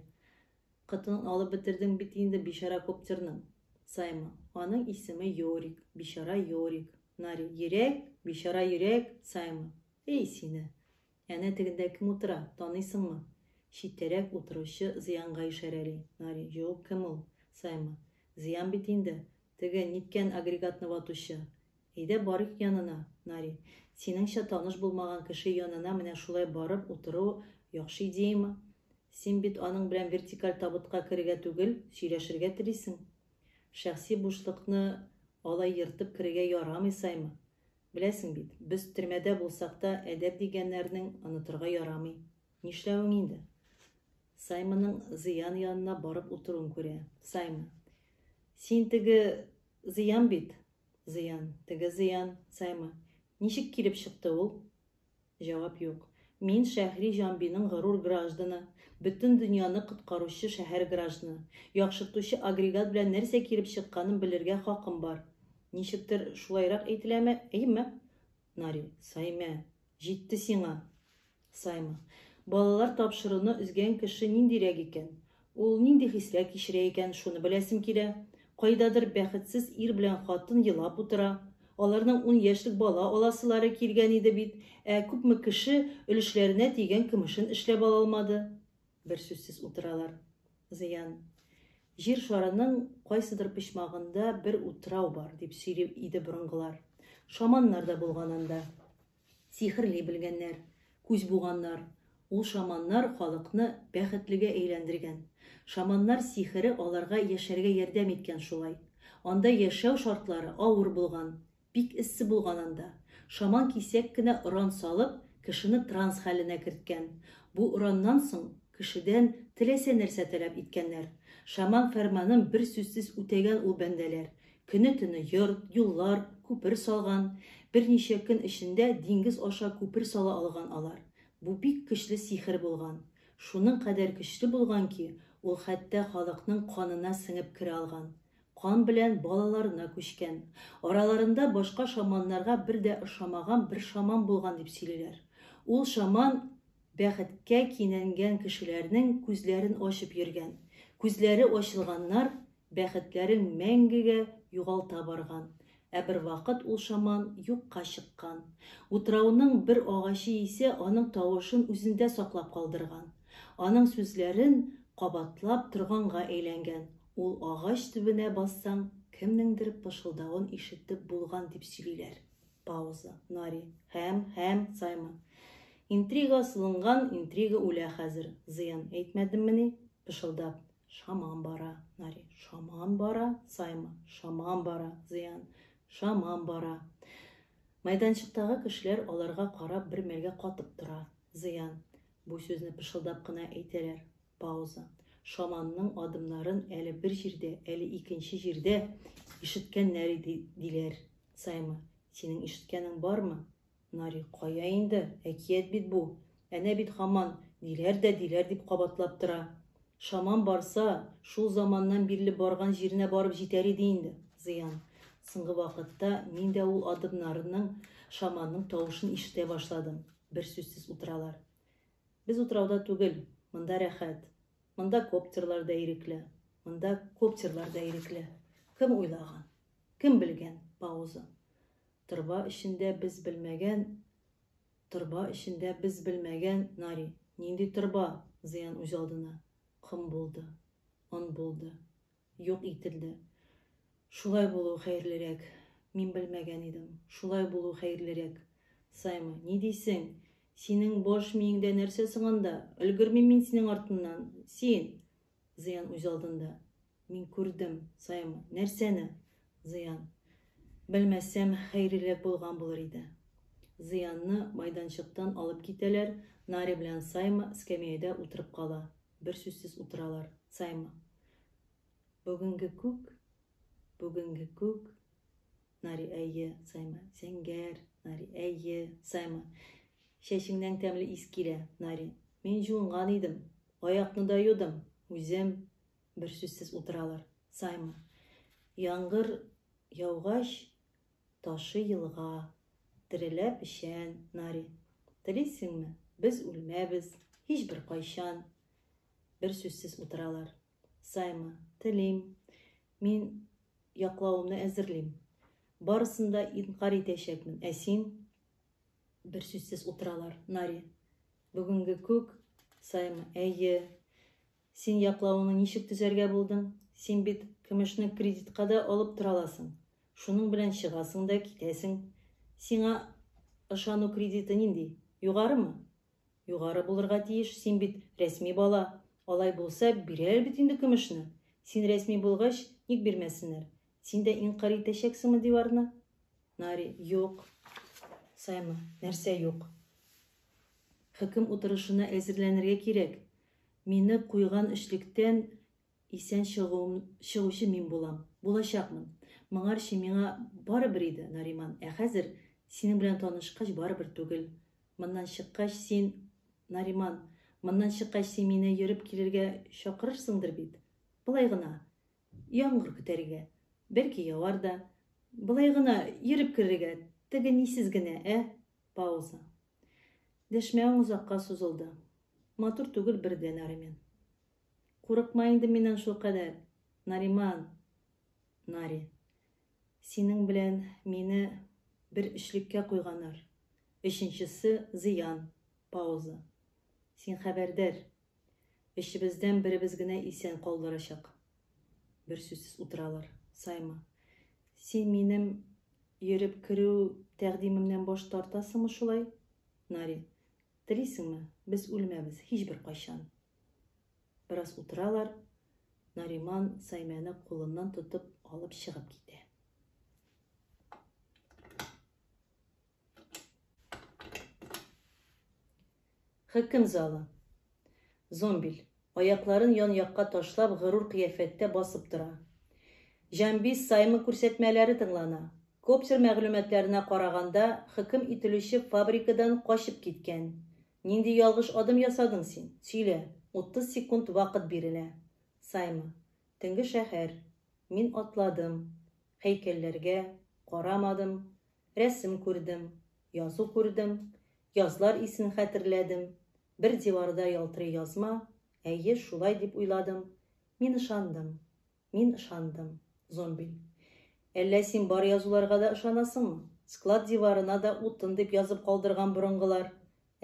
Кытын алып бетердең бит инде бишара коптерның. Сайма. Аның исеме Йорик. Бишара Йорик. Нари. Йөрәк, бишара йөрәк. Сайма. Эй сине, әнә тегендә кем утыра, таныйсыңмы? Читтәрәк утыручы Зыянга ишарәли. Нари, юк, кем ул? Сайма, Зыян бит инде, теге ниткән агрегатны ватучы. Әйдә барык янына. Нари, синеңчә таныш булмаган кеше янына менә шулай барып утыру яхшы идеяме? Син бит аның белән вертикаль табытка керергә түгел, сөйләшергә телисең. Шәхси бушлыкны алай йыртып керергә ярамый, Сайма. Беләсең бит, без төрмәдә булсак та әдәп дигәннәрнең онытырга ярамый. Нишләвең инде? Сайманың Зыян янына барып утыруын күрә. Сайма. Син теге Зыян бит. Зыян. Теге Зыян. Сайма. Ничек килеп чыкты ул? Җавап юк. Мин шәһри Җанбиның горур гражданы, бөтен дөньяны коткаручы шәһәр гражданы. Яхшыртучы агрегат белән нәрсә килеп чыкканын белергә хакым бар. Ничектер шулайрак әйтеләме? Әйме? Нари. Сайма. Җитте сиңа. Сайма. Балалар тапшыруны үзгән кеше ниндирәк икән? Ул нинди хисләр кичерә икән, шуны беләсем килә. Кайдадыр бәхетсез ир белән хатын елап утыра. Аларның 10 яшьлек бала аласылары килгән иде бит. Күпме кеше өлешләренә тигән көмешен эшләп ала алмады. Бер сүзсез утыралар. Зыян. Җир шарының кайсыдыр пишмагында бер утрау бар, дип сөйли иде борынгылар. Шаманнар да булган анда. Сихерли белгәннәр, күз буганнар. Ул шаманнар халыкны бәхетлегә әйләндергән. Шаманнар сихере аларга яшәргә ярдәм иткән шулай. Анда яшәү шартлары авыр булган, бик эссе булган анда. Шаман кисәк кенә уран салып, кешене транс хәленә керткән. Бу ураннан соң кешедән теләсә нәрсә таләп иткәннәр. Шаман фәрманын бер сүзсез үтәгән ул бәндәләр. Көне-төне йорт, юллар, күпер салган, берничә көн эчендә диңгез аша күпер сала алган алар. Бу бик көчле сихер булган. Шуның кадәр көчле булган ки, ул хәтта халыкның канына сеңеп керә алган. Кан белән балаларына күчкән. Араларында башка шаманнарга бер дә ошамаган бер шаман булган дип сөйлиләр. Ул шаман бәхеткә кинәнгән кешеләрнең күзләрен ачып йөргән. Күзләре ачылганнар бәхетләрен мәңгегә югалта барган. Бер вакыт ул шаман юкка чыккан. Утрауның бер агачы исе аның тавышын үзендә саклап калдырган. Аның сүзләрен кабатлап торганга әйләнгән. Ул агач төбенә бассаң, кемнеңдер пышылдавын ишетеп булган дип сөйлиләр. Пауза. Нари. Һәм Сайма. Интрига сылынган, интрига үлә хәзер. Зыян әйтмәдеммени? Пышылдап. Шаман бара. Нари. Шаман бара. Сайма. Шаман бара. Зыян. Шаман бара. Майданчыктагы кешеләр аларга карап бер мәлгә катып тора. Зыян. Бу сүзне пышылдап кына әйтәләр. Пауза. Шаманның адымнарын әле бер җирдә, әле икенче җирдә ишеткәннәр диләр. Сайма. Синең ишеткәнең бармы? Нари. Кая инде? Әкият бит бу. Әнә бит һаман диләр дип кабатлап тора. Шаман барса, шул заманнан бирле барган җиренә барып җитәр иде инде. Зыян. Соңгы вакытта мин дә ул адымнарының, шаманның тавышын ишетә башладым. Бер сүзсез утыралар. Без утрауда түгел, монда рәхәт. Монда коптерлар да ирекле. Кем уйлаган? Кем белгән? Пауза. Торба эчендә без белмәгән, Нари. Нинди торба? Зыян үз алдына. Кым булды? Он булды. Юк ителде. Шулай булу хәерлерәк. Мин белмәгән идем. Шулай булу хәерлерәк. Сайма, ни дисең? Синең баш миеңдә нәрсә сыңанда? Өлгермим мин синең артыннан. Син. Зыян үз алдында. Мин күрдем. Сайма, нәрсәне? Зыян. Белмәсәм, хәерлерәк булган булыр иде. Зыянны майданчыктан алып китәләр. Нари белән Сайма эскәмиядә утырып кала. Бер сүзсез утыралар. Сайма. Бүгенге күк. Нари, әйе. Сайма. Сәңгәр. Нари, әйе. Сайма. Шәшеңнән тәмле ис килә. Нари. Мин җуынган идем. Аякны да юдым. Үзем. Бер сүзсез утыралар. Сайма. Яңгыр яугач, ташы елга. Тереләп ишән. Нари. Телисеңме? Без үлмәбез. Һичбер кайчан. Бер сүзсез утыралар. Сайма. Телим. Мин яклауымны әзерлим. Барысында инкар итәчәкмен. Ә син? Бер сүзсез утыралар. Нари. Бүгенге күк. Сайма. Әйе. Син яклауыңны ничек төзәргә булдың? Син бит көмешне кредитка да алып тораласың. Шуның белән чыгасың да китәсең. Сиңа ышану кредиты нинди? Югарымы? Югары булырга тиеш. Син бит рәсми бала. Алай булса, бирәләр бит инде көмешне. Син рәсми булгач, ник бирмәсеннәр? Син дә инкар итәчәксеңме диварны? Нари. Юк. Сайма. Нәрсә юк? Хөкем утырышына әзерләнергә кирәк. Мине куйган эшлектән исән чыгучы мин булам. Булачакмын. Моңарчы миңа барыбер иде, Нариман. Ә хәзер синең белән танышкач барыбер түгел. Моннан чыккач син, Нариман, мине йөреп килергә чакырырсыңдыр бит. Былай гына яңгыр көтәргә. Бәлки явар да. Былай гына йөреп керергә. Теге нисез генә, Пауза. Дәшмәүң узакка сузылды. Матур түгел бердән Нариман. Курыкма инде миннән шул кадәр. Нариман. Нари. Синең белән мине бер эшлеккә куйганнар. Өченчесе зыян. Пауза. Син хәбәрдар. Эшебездән беребез генә исән калдырачак. Бер сүзсез утыралар. Сайма. Син минем йөреп керү тәкъдимемнән баш тартасыңмы шулай? Нари. Телисеңме? Без үлмәбез һичбер кайчан. Бераз утыралар. Нариман Сайманы кулыннан тотып алып чыгып китә. Хөкем залы. Зомбил. Аякларын ян-якка ташлап, горур кыяфәттә басып тора. Җамбис Саймы күрсәтмәләре тыңлана. Коптер мәгълүматларына караганда, хөкем ителүче фабрикадан качып киткән. Нинди ялгыш адым ясадың син? Сөйлә. 30 секунд вакыт бирелә. Сайма. Төнге шәһәр. Мин атладым. Һәйкәлләргә карамадым. Рәсем күрдем. Язу күрдем. Язлар исен хәтерләдем. Бер диварда ялтырый язма. Әйе, шулай дип уйладым. Мин ышандым. Зомбиль. Әллә син бар язуларга да ышанасыңмы? Склад диварына да утын дип язып калдырган борынгылар.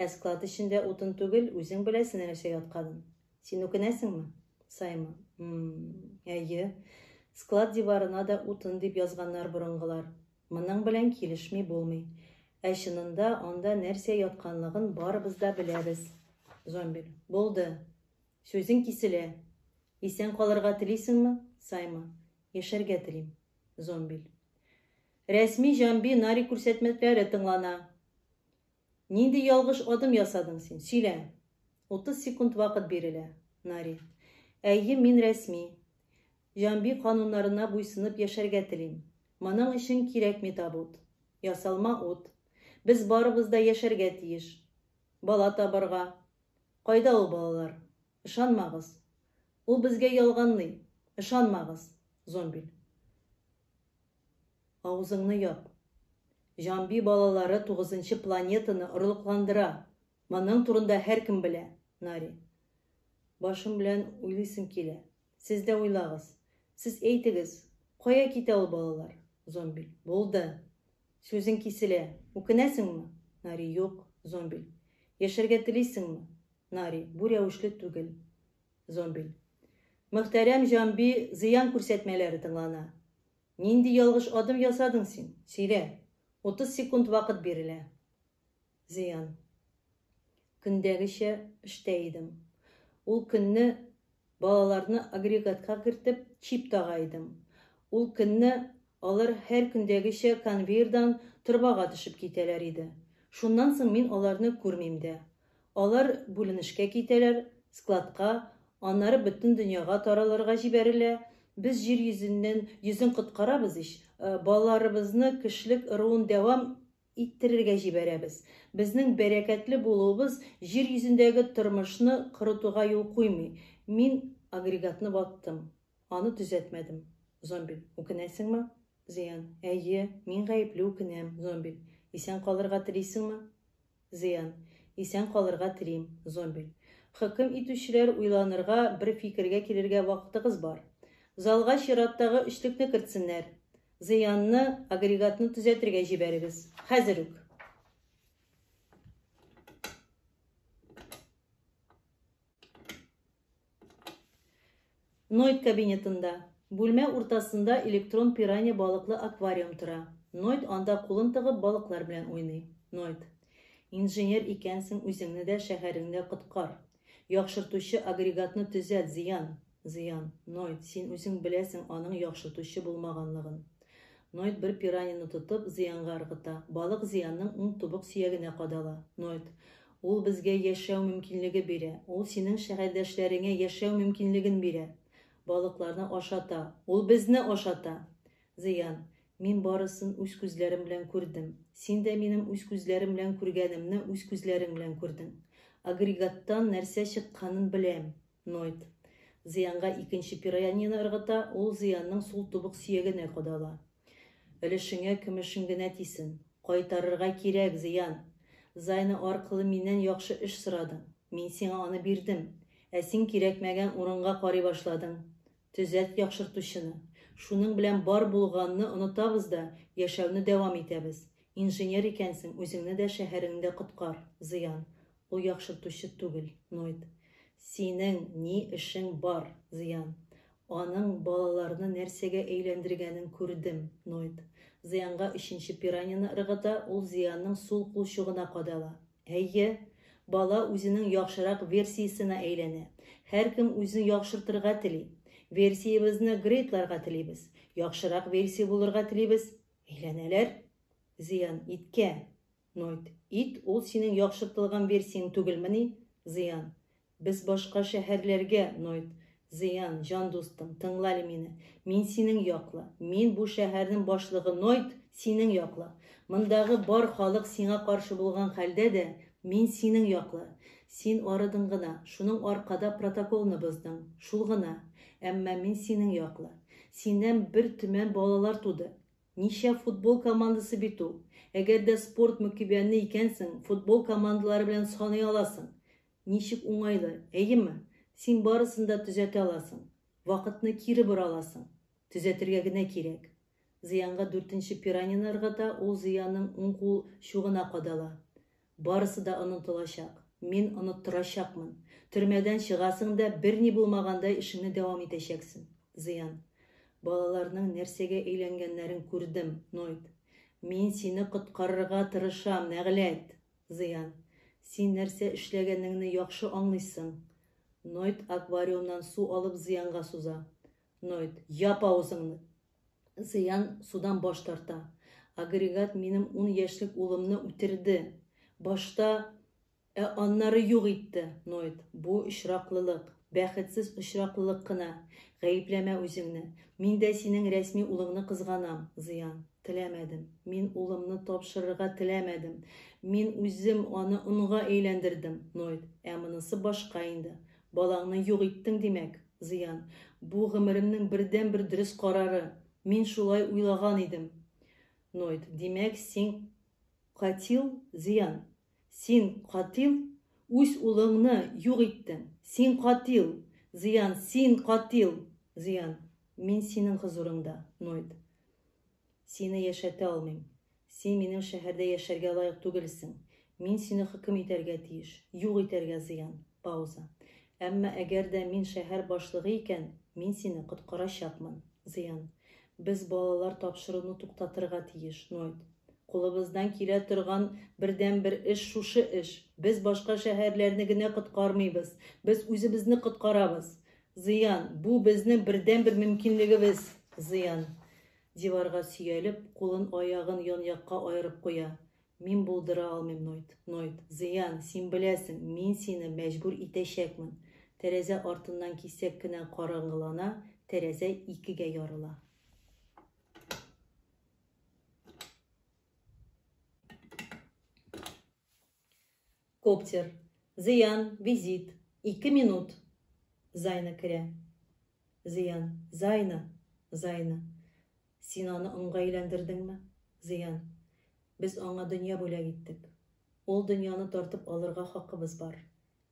Склад эчендә утын түгел, үзең беләсең нәрсә ятканын. Син үкенәсеңме? Сайма. Әйе. Склад диварына да утын дип язганнар борынгылар. Моның белән килешми булмый. Чынында анда нәрсә ятканлыгын барыбыз да беләбез. Зомбиль. Булды. Сүзең киселә. Исән калырга телисеңме? Сайма. Яшәргә телим. Зомбиль. Рәсми Жамби Нари күрсәтмәләре тыңлана. Нинди ялгыш адым ясадың син? Сөйлә. 30 секунд вакыт бирелә. Нари. Әйе, мин рәсми. Жамби кануннарына буйсынып яшәргә телим. Моның өчен кирәкми табут. Ясалма ут. Без барыбыз да яшәргә тиеш. Бала табырга. Кайда ул балалар? Ышанмагыз. Ул безгә ялганлый. Ышанмагыз. Зомбиль. Авызыңны яп. Жамби балалары 9-нчы планетаны орлыкландыра. Моның турында һәркем белә. Нари. Башым белән уйлыйсым килә. Сез дә уйлагыз. Сез әйтегез, кая китә ул балалар? Зомбиль. Булды. Сүзең киселә. Үкенәсеңме? Нари. Юк. Зомбиль. Яшәргә телисеңме? Нари. Бу рәвешле түгел. Зомбиль. Мөхтәрәм Жамби зыян күрсәтмәләре тыңлана. Нинди ялгыш адым ясадың син? Сөйлә. 30 секунд вакыт бирелә. Зыян. Көндәгечә эштә идем. Ул көнне балаларны агрегатка кертеп чип тагайдым. Ул көнне алар һәр көндәгечә конвейердан торбага төшеп китәләр иде. Шуннан соң мин аларны күрмим дә. Алар бүленешкә китәләр, складка, аннары бөтен дөньяга таралырга җибәрелә. Без җир йөзен коткарабыз ич. Балаларыбызны кешелек ыруын дәвам иттерергә җибәрәбез. Безнең бәрәкәтле булуыбыз җир йөзендәге тормышны кырытуга юл куймый. Мин агрегатны ваттым. Аны төзәтмәдем. Зомбиль. Үкенәсеңме? Зыян. Әйе, мин гаепле үкенәм. Зомбиль. Исән калырга телисеңме? Зыян. Исән калырга телим. Зомбиль. Хөкем итүчеләр уйланырга, бер фикергә килергә вакытыгыз бар. Залга чираттагы эшлекне кертсеннәр. Зыянны, агрегатны төзәтергә җибәрегез. Хәзер үк. Ноид кабинетында. Бүлмә уртасында электрон пиранья балыклы аквариум тора. Ноид анда кулын тыгып балыклар белән уйный. Ноид. Инженер икәнсең, үзеңне дә шәһәреңдә коткар. Яхшыртучы агрегатны төзәт. Зыян. Зыян. Ноид, син үзең беләсең аның яхшыртучы булмаганлыгын. Ноид бер пираньяны тотып зыянга ыргыта. Балык зыянның уң тубык сөягенә кадала. Ноид. Ул безгә яшәү мөмкинлеге бирә. Ул синең шәһәрдәшләреңә яшәү мөмкинлеген бирә. Балыкларны ашата. Ул безне ашата. Зыян. Мин барысын үз күзләрем белән күрдем. Син дә минем үз күзләрем белән күргәнемне үз күзләрең белән күрдең. Агрегаттан нәрсә чыкканын беләм. Ноид. Зыянга икенче пираньяны ыргыта. Ул зыянның сул тубык сөягенә кадала. Өлешеңә көмешең генә тисен. Кайтарырга кирәк, Зыян. Зайны аркылы миннән яхшы эш сорадың. Мин сиңа аны бирдем. Син кирәкмәгән урынга карый башладың. Төзәт яхшыртучыны. Шуның белән бар булганны онытабыз да, яшәүне дәвам итәбез. Инженер икәнсең, үзеңне дә шәһәреңдә коткар. Зыян. Ул яхшыртучы түгел. Ноид. Синең ни эшең бар, Зыян. Аның балаларны нәрсәгә әйләндергәнен күрдем. Ноид. Зыянга 3нче пираньяны ыргыта. Ул Зыянның сул кулчугына кадала. Әйе, бала үзенең яхшырак версиясенә әйләнә. Һәркем үзен яхшыртырга тели. Версиябызны грейдларга телибез. Яхшырак версия булырга телибез. Әйләнәләр. Зыян, иткә. Ноид. Ит ул синең яхшыртылган версияң түгелмени? Зыян. Без башка шәһәрләргә, Ноид. Зыян, жан достым, тыңла әле мине. Мин синең яклы. Мин бу шәһәрнең башлыгы Нойд, синең яклы. Мындагы бар халык сиңа каршы булган хәлдә дә мин синең яклы. Син арыдың гына, шуның аркада протоколны боздың. Шул гына. Әмма мин синең яклы. Синнән бер төмән балалар туды. Ничә футбол командасы бит ул. Әгәр дә спорт мөкибәне икәнсең, футбол командалары белән саный аласың. Ничек уңайлы, әйеме? Син барысын да төзәтә аласың. Вакытны кире бора аласың. Төзәтергә генә кирәк. Зыянга 4-нче пиранины ыргыта, ул Зыянның уң кул чугына кадала. Барысы да онытылачак. Мин оныттырачакмын. Төрмәдән чыгасың да берни булмагандай эшеңне дәвам итәчәксең. Зыян. Балаларның нәрсәгә әйләнгәннәрен күрдем, Нойд. Мин сине коткарырга тырышам, Нәгъләт. Зыян. Син нәрсә эшләгәнеңне яхшы аңлыйсың. Нойд аквариумнан су алып Зыянга суза. Нойд, яп авызыңны. Зыян судан баш тарта. Агрегат минем 10 яшьлек улымны үтерде. Башта, аннары юк итте, Нойд. Бу очраклылык, бәхетсез очраклылык кына. Гаепләмә үзеңне. Мин дә синең рәсми улыңны кызганам, Зыян. Теләмәдем. Мин улымны тапшырырга теләмәдем. Мин үзем аны онга әйләндердем, Нойд. Монысы башка инде. Балаңны юк иттең димәк, Зыян. Бу гомеремнең бердән-бер дөрес карары. Мин шулай уйлаган идем. Нойд, димәк син катил, Зыян. Син катил, үз улыңны юк иттең. Син катил, Зыян, син катил, Зыян. Мин синең хузурыңда, Нойд. Сине яшәтә алмыйм. Син минем шәһәрдә яшәргә лаек түгелсең. Мин сине хөкем итәргә тиеш, юк итәргә, Зыян. Пауза. Әмма әгәр дә мин шәһәр башлыгы икән, мин сине коткарачакмын, Зыян. Без балалар тапшыруны туктатырга тиеш, Нойд. Кулыбыздан килә торган бердән-бер эш шушы эш. Без башка шәһәрләрне генә коткармыйбыз. Без үзебезне коткарабыз. Зыян, бу безнең бердән-бер мөмкинлегебез, Зыян. Диварга сөялеп, кулын аягын ян-якка айырып куя. Мин булдыра алмыйм, Нойд. Нойд, Зыян, син беләсең, мин сине мәҗбүр итәчәкмен. Тәрәзә артыннан кисәк кенә караңгылана, тәрәзә икегә ярыла. Коптер. Зыян, визит. 2 минут. Зайна керә. Зыян, Зайна, Зайна. Син аны онга әйләндердеңме? Зыян. Без аңа дөнья бүләк иттек. Ул дөньяны тартып алырга хакыбыз бар.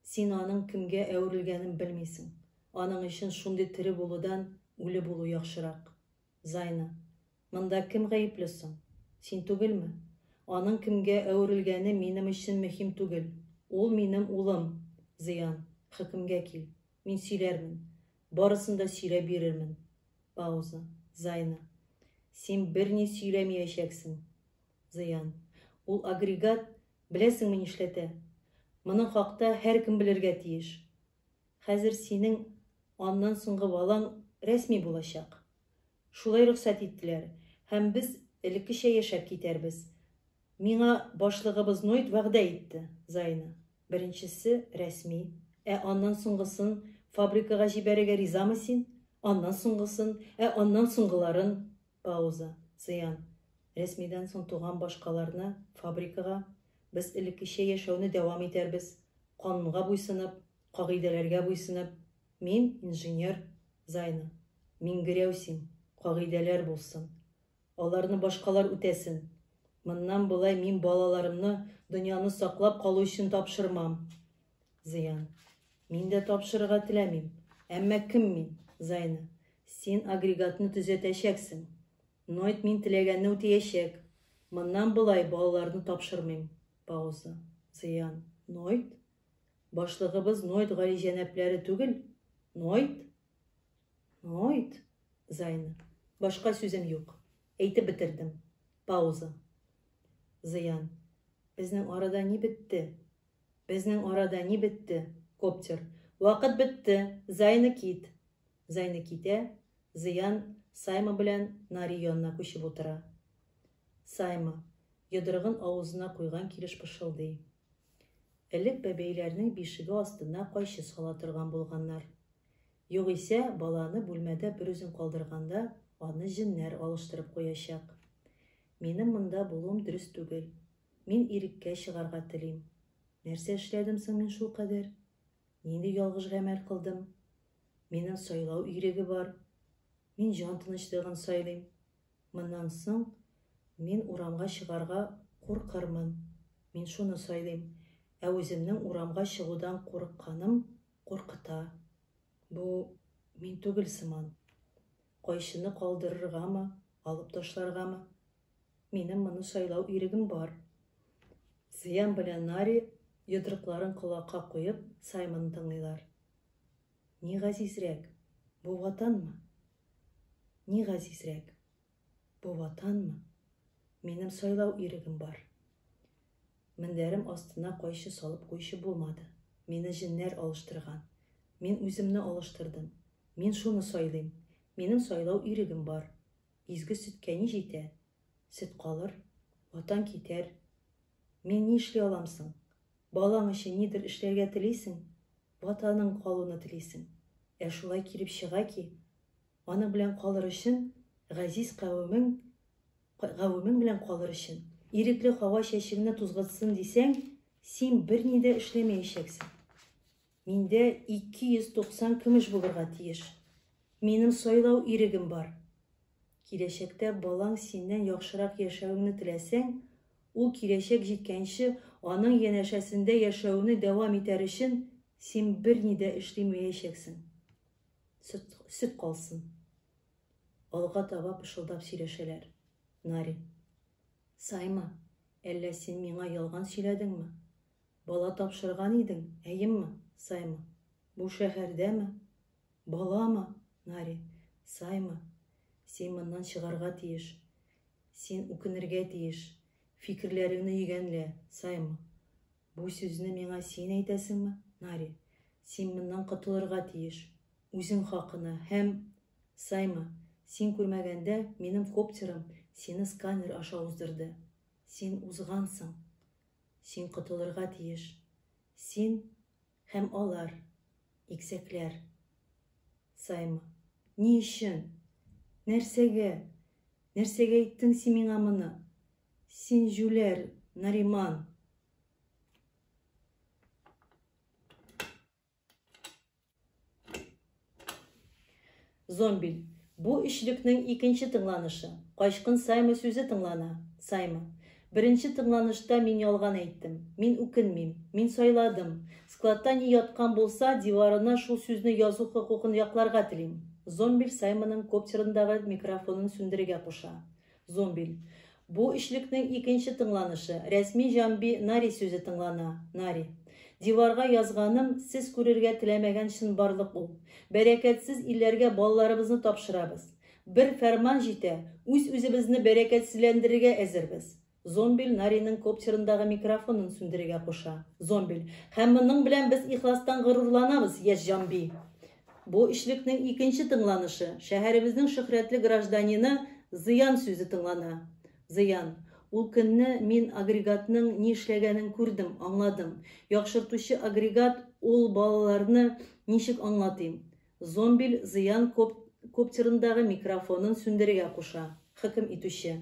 Син аның кемгә әверелгәнен белмисең. Аның өчен шундый тере булудан үле булу яхшырак. Зайна. Монда кем гаепле соң? Син түгелме? Аның кемгә әверелгәне минем өчен мөһим түгел. Ул минем улым. Зыян. Хөкемгә кил. Мин сөйләрмен. Барысын да сөйләп бирермен. Пауза. Зайна. Син берни сөйләмәячәксең. Зыян. Ул агрегат беләсеңме нишләтә? Моның хакта һәркем белергә тиеш. Хәзер синең аннан соңгы балаң рәсми булачак. Шулай рөхсәт иттеләр. Һәм без элеккечә яшәп китәрбез. Миңа башлыгыбыз Нойд вәгъдә итте, Зайна. Беренчесе рәсми. Аннан соңгысын фабрикага җибәрергә ризамы син? Аннан соңгысын, аннан соңгыларын. Пауза. Зыян. Рәсмидән соң туган башкаларны фабрикага без элеккечә яшәүне дәвам итәрбез. Канунга буйсынып, кагыйдәләргә буйсынып. Мин инженер, Зайна. Мин герәү син, кагыйдәләр булсын. Аларны башкалар үтәсен. Моннан болай мин балаларымны дөньяны саклап калу өчен тапшырмам. Зыян. Мин дә тапшырырга теләмим. Әмма кем мин, Зайна? Син агрегатны төзәтәчәксең. Нойд мин теләгәнне үтәячәк. Моннан болай балаларны тапшырмыйм. Пауза. Зыян. Нойд? Башлыгыбыз Нойд галиҗәнәпләре түгел? Нойд? Нойд? Зайна. Башка сүзем юк. Әйтеп бетердем. Пауза. Зыян. Безнең арада ни бетте? Безнең арада ни бетте? Коптер. Вакыт бетте. Зайна кит. Зайна китә. Зыян Сайма белән Нари янына күчеп утыра. Сайма. Йодрыгын авызына куйган килеш пышылдый. Элек бәбәйләрнең бишеге астына кайчы сала торган булганнар. Югыйсә, баланы бүлмәдә бер үзен калдырганда, аны җеннәр алыштырып куячак. Минем монда булуым дөрес түгел. Мин иреккә чыгарга телим. Нәрсә эшләдем соң мин шул кадәр? Нинди ялгыш гамәл кылдым? Минем сайлау иреге бар. Мин җан тынычлыгын сайлыйм. Моннан соң мин урамга чыгарга куркырмын. Мин шуны сайлыйм. Ә үземнең урамга чыгудан курыкканым куркыта. Бу мин түгел сыман. Кайшыны калдырыргамы, алып ташларгамы? Минем моны сайлау ирегем бар. Зыян белән Нари йодрыкларын колакка куеп Саймонны тыңлыйлар. Ни газизрәк? Бу ватанмы? Ни газизрәк? Бу ватанмы? Минем сайлау ирегем бар. Мендәрем астына кайшы салып куйчы булмады. Мине җеннәр алыштырган. Мин үземне алыштырдым. Мин шуны сайлыйм. Минем сайлау ирегем бар. Изге сөткә ни җитә? Сөт калыр, ватан китәр. Мин ни эшли алам соң? Балаң өчен нидер эшләргә телисең? Ватаның калуны телисең. Ә шулай килеп чыга ки, аның белән калыр өчен, газиз кавемең белән калыр өчен, ирекле һава чәчегенә тузгытсын дисәң, син берни дә эшләмәячәксең. Миндә 290 көмеш булырга тиеш. Минем сайлау ирегем бар. Киләчәктә балаң синнән яхшырак яшәүеңне теләсәң, ул киләчәк җиткәнче аның янәшәсендә яшәүне дәвам итәр өчен син берни дә эшләмәячәксең. Сөт калсын. Алга таба пышылдап сөйләшәләр. Нари. Сайма, әллә син миңа ялган сөйләдеңме? Бала тапшырган идең, әйемме? Сайма. Бу шәһәрдәме? Баламы? Нари. Сайма. Син моннан чыгарга тиеш. Син үкенергә тиеш. Фикерләреңне йөгәнлә, Сайма. Бу сүзне миңа син әйтәсеңме? Нари. Син моннан котылырга тиеш. Үзең хакына һәм Сайма, син күрмәгәндә минем коптерым сине сканер аша уздырды. Син узгансың. Син котылырга тиеш. Син һәм алар, иксәкләр. Сайма. Ни өчен? Нәрсәгә? Нәрсәгә әйттең син миңа моны? Син жүләр, Нариман. Зомбиль. Бу эшлекнең икенче тыңланышы. Качкын Сайма сүзе тыңлана. Сайма. Беренче тыңланышта мин ялган әйттем. Мин үкенмим. Мин сайладым. Складта ни яткан булса, диварына шул сүзне язу хокукын якларга телим. Зомбиль Сайманың коптерындагы микрофонын сүндерергә куша. Зомбиль. Бу эшлекнең икенче тыңланышы. Рәсми Җамби Нари сүзе тыңлана. Нари. Диварга язганым, сез күрергә теләмәгән чынбарлык ул. Бәрәкәтсез илләргә балаларыбызны тапшырабыз. Бер фәрман җитә, үз-үзебезне бәрәкәтсезләндерергә әзербез. Зомбиль Нариның коптерындагы микрофонын сүндерергә куша. Зомбиль. Һәм моның белән без ихластан горурланабыз, яшь Җамби. Бу эшлекнең икенче тыңланышы. Шәһәребезнең шөһрәтле гражданины Зыян сүзе тыңлана. Зыян. Ул көнне мин агрегатның ни эшләгәнен күрдем, аңладым. Яхшыртучы агрегат ул балаларны ничек аңлатыйм. Зомбиль Зыян коптерындагы микрофонын сүндерергә куша. Хөкем итүче.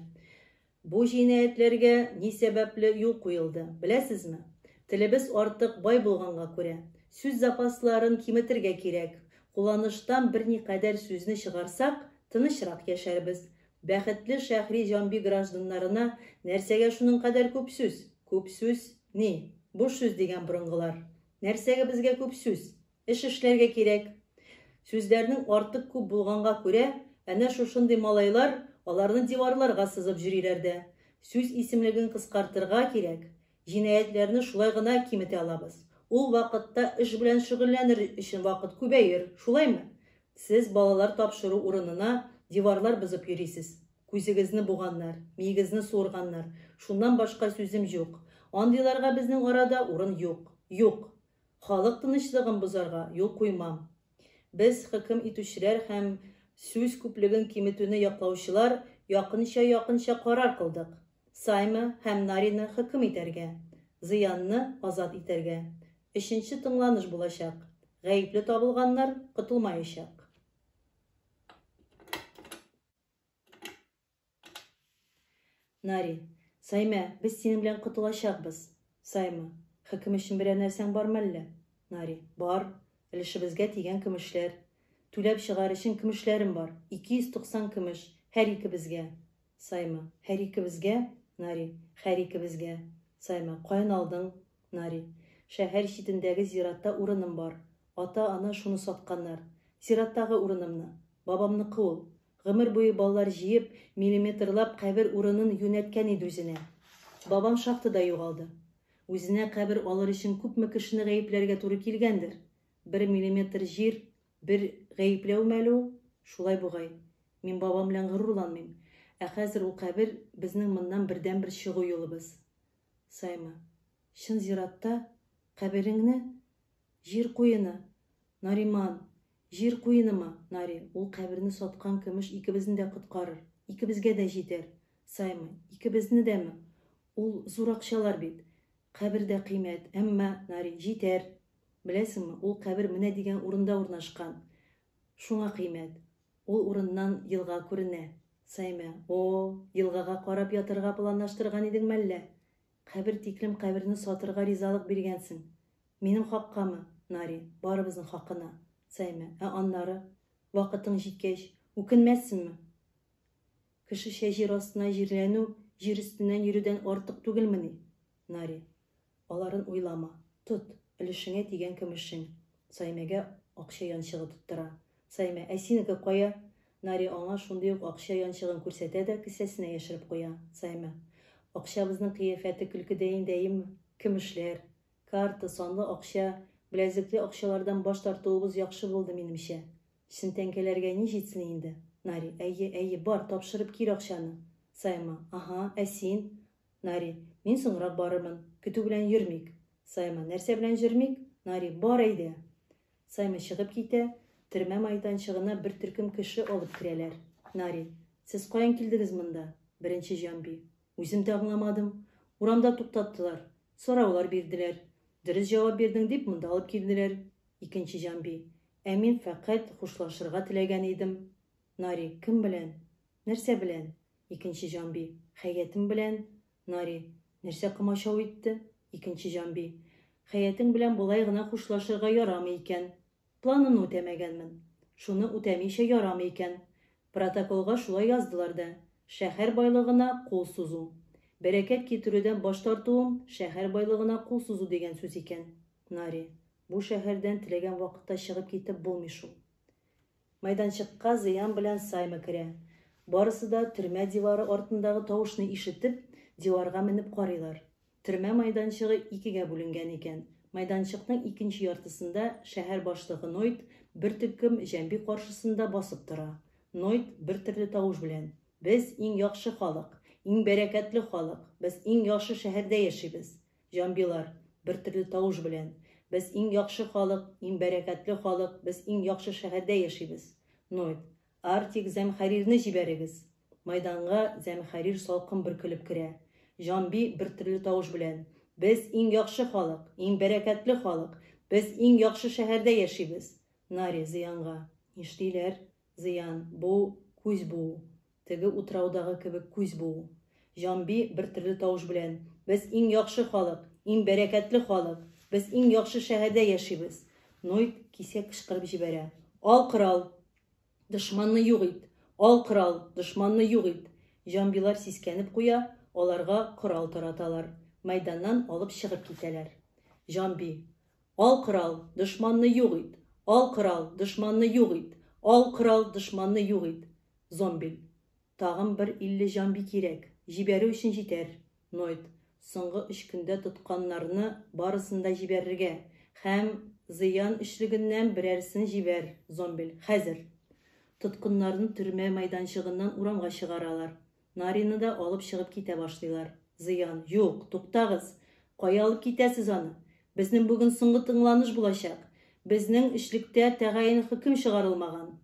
Бу җинаятьләргә ни сәбәпле юл куелды, беләсезме? Телебез артык бай булганга күрә, сүз запасларын киметергә кирәк. Кулланыштан берникадәр сүзне чыгарсак, тынычрак яшәрбез. Бәхетле шәһри Җамби гражданнарына нәрсәгә шуның кадәр күп сүз? Күп сүз ни? Буш сүз дигән борынгылар. Нәрсәгә безгә күп сүз? Эш эшләргә кирәк. Сүзләрнең артык күп булганга күрә, әнә шушындый малайлар аларны диварларга сызып йөриләр дә. Сүз исемлеген кыскартырга кирәк. Җинаятьләрне шулай гына киметә алабыз. Ул вакытта эш белән шөгыльләнер өчен вакыт күбәер. Шулаймы? Сез балалар тапшыру урынына диварлар бызып йөрисез. Күзегезне буганнар, миегезне суырганнар. Шуннан башка сүзем юк. Андыйларга безнең арада урын юк. Юк. Халык тынычлыгын бозарга юл куймам. Без хөкем итүчеләр һәм сүз күплеген киметүне яклаучылар якынча карар кылдык. Сайма һәм Нарины хөкем итәргә, Зыянны азат итәргә. Өченче тыңланыш булачак. Гаепле табылганнар котылмаячак. Нари, Сайма, без синең белән котылачакбыз. Сайма, хөкем өчен берәр нәрсәң бармы әллә? Нари, бар. Өлешебезгә тигән көмешләр. Түләп чыгар өчен көмешләрем бар. 290 көмеш һәр икебезгә. Сайма, һәр икебезгә? Нари, һәр икебезгә. Сайма, каян алдың? Нари, шәһәр читендәге зиратта урыным бар. Ата-ана шуны сатканнар. Зираттагы урынымны. Бабамныкы ул. Гомер буе баллар җыеп, миллиметрлап кабер урынын юнәткән иде үзенә. Бабам шахтада югалды. Үзенә кабер алыр өчен күпме кешене гаепләргә туры килгәндер. 1 миллиметр җир, бер гаепләү мәлу, шулай бугай. Мин бабам белән горурланмыйм. Ә хәзер ул кабер безнең моннан бердән-бер чыгу юлыбыз. Сайма, шын зиратта кабереңне җир куены. Нариман, җир куенымы? Нари, ул каберне саткан көмеш икебезне дә коткарыр. Икебезгә дә җитәр. Сайма, икебезне дәме? Ул зур акчалар бит. Кабердә кыйммәт, әмма Нари җитәр. Беләсеңме, ул кабер менә дигән урында урнашкан. Шуңа кыйммәт. Ул урыннан елга күренә. Сайма, елгага карап ятырга планлаштырган идең мәллә? Кабер тиклем каберне сатырга ризалык биргәнсең. Минем хаккамы? Нари, барыбызның хакына. Сайма, ә аннары вакытың җиткәч үкенмәссеңме? Кешечә җир астына җирләнү җир өстеннән йөрүдән артык түгелмени? Нари, аларын уйлама. Тот, өлешеңә тигән көмешең. Саймәгә акча янчыгы тоттыра. Сайма, ә синеке кая? Нари аңа шундый ук акча янчыгын күрсәтә дә кесәсенә яшереп куя. Сайма, акчабызның кыяфәте көлкедә инде. Көмешләр, карта, санлы акча, беләзекле акчалардан баш тартуыбыз яхшы булды минемчә. Син тәңкәләргә ни җитсен инде? Нари, әйе, бар, тапшырып кир акчаны. Сайма, ә син? Нари, мин соңрак барырмын, көтү белән йөрмик. Сайма, нәрсә белән йөрмик? Нари, бар әйдә. Сайма чыгып китә, төрмә майданчыгына бер төркем кеше алып керәләр. Нари, сез каян килдегез монда? Беренче Җанби. Үзем дә аңламадым. Урамда туктаттылар. Сораулар бирделәр. Дөрес җавап бирдең дип монда алып килделәр. Икенче Җанби. Ә мин фақат хушлашырга теләгән идем. Нари, кем белән? Нәрсә белән? Икенче Җанби. Хәятым белән. Нари, нәрсә комачау итте? Икенче Җанби. Хәятың белән булай гына хушлашырга ярамый икән. Планын үтәмәгәнмен. Шуны үтәмичә ярамый икән. Протоколга шулай яздылар да. Шәһәр байлыгына кул сузу. Бәрәкәт китерүдән баш тартуым шәһәр байлыгына кул сузу дигән сүз икән. Нари, бу шәһәрдән теләгән вакытта чыгып китеп булмый шул. Майданчыкка Зыян белән Сайма керә. Барысы да төрмә дивары артындагы тавышны ишетеп, диварга менеп карыйлар. Төрмә майданчыгы икегә бүленгән икән. Майданчыкның икенче яртысында шәһәр башлыгы Нойд бер төркем Җанби каршысында басып тора. Нойд бер төрле тавыш белән: "Без иң яхшы халык, иң бәрәкәтле халык, без иң яхшы шәһәрдә яшибез." Җанбилар бер төрле тавыш белән: "Без иң яхшы халык, иң бәрәкәтле халык, без иң яхшы шәһәрдә яшибез." Нойд: "Артик Зәмхәрирне җибәрегез." Майданга Зәмхәрир салкын бөркелеп керә. Җанби бер төрле тавыш белән: "Без иң яхшы халык, иң бәрәкәтле халык, без иң яхшы шәһәрдә яшибез." Нари Зыянга: "Нишлиләр?" Зыян: "Бу күз бу. Теге утраудагы кебек күз бу." Җанби бер төрле тавыш белән: "Без иң яхшы халык, иң бәрәкәтле халык, без иң яхшы шәһәрдә яшибез." Нойд кисәк кычкырып җибәрә: "Ал корал, дошманны юк ит! Ал корал, дошманны юк ит!" Җанбилар сискәнеп куя, аларга корал тараталар. Майданнан алып чыгып китәләр. Җанби: "Ал корал, дошманны юк ит! Ал корал, дошманны юк ит! Ал корал, дошманны юк ит!" Зомбил: "Тагын бер 50 Җанби кирәк. Җибәрү өчен җитәр." Нойд: "Соңгы 3 көндә тотканнарны барысын да җибәрергә һәм Зыян эшлегеннән берәрсен җибәр." Зомбил: "Хәзер." Тоткыннарны төрмә майданчыгыннан урамга чыгаралар. Нарины да алып чыгып китә башлыйлар. Зыян: "Юк, туктагыз. Кая алып китәсез аны? Безнең бүген соңгы тыңланыш булачак. Безнең эшлектә тәгаен хөкем чыгарылмаган."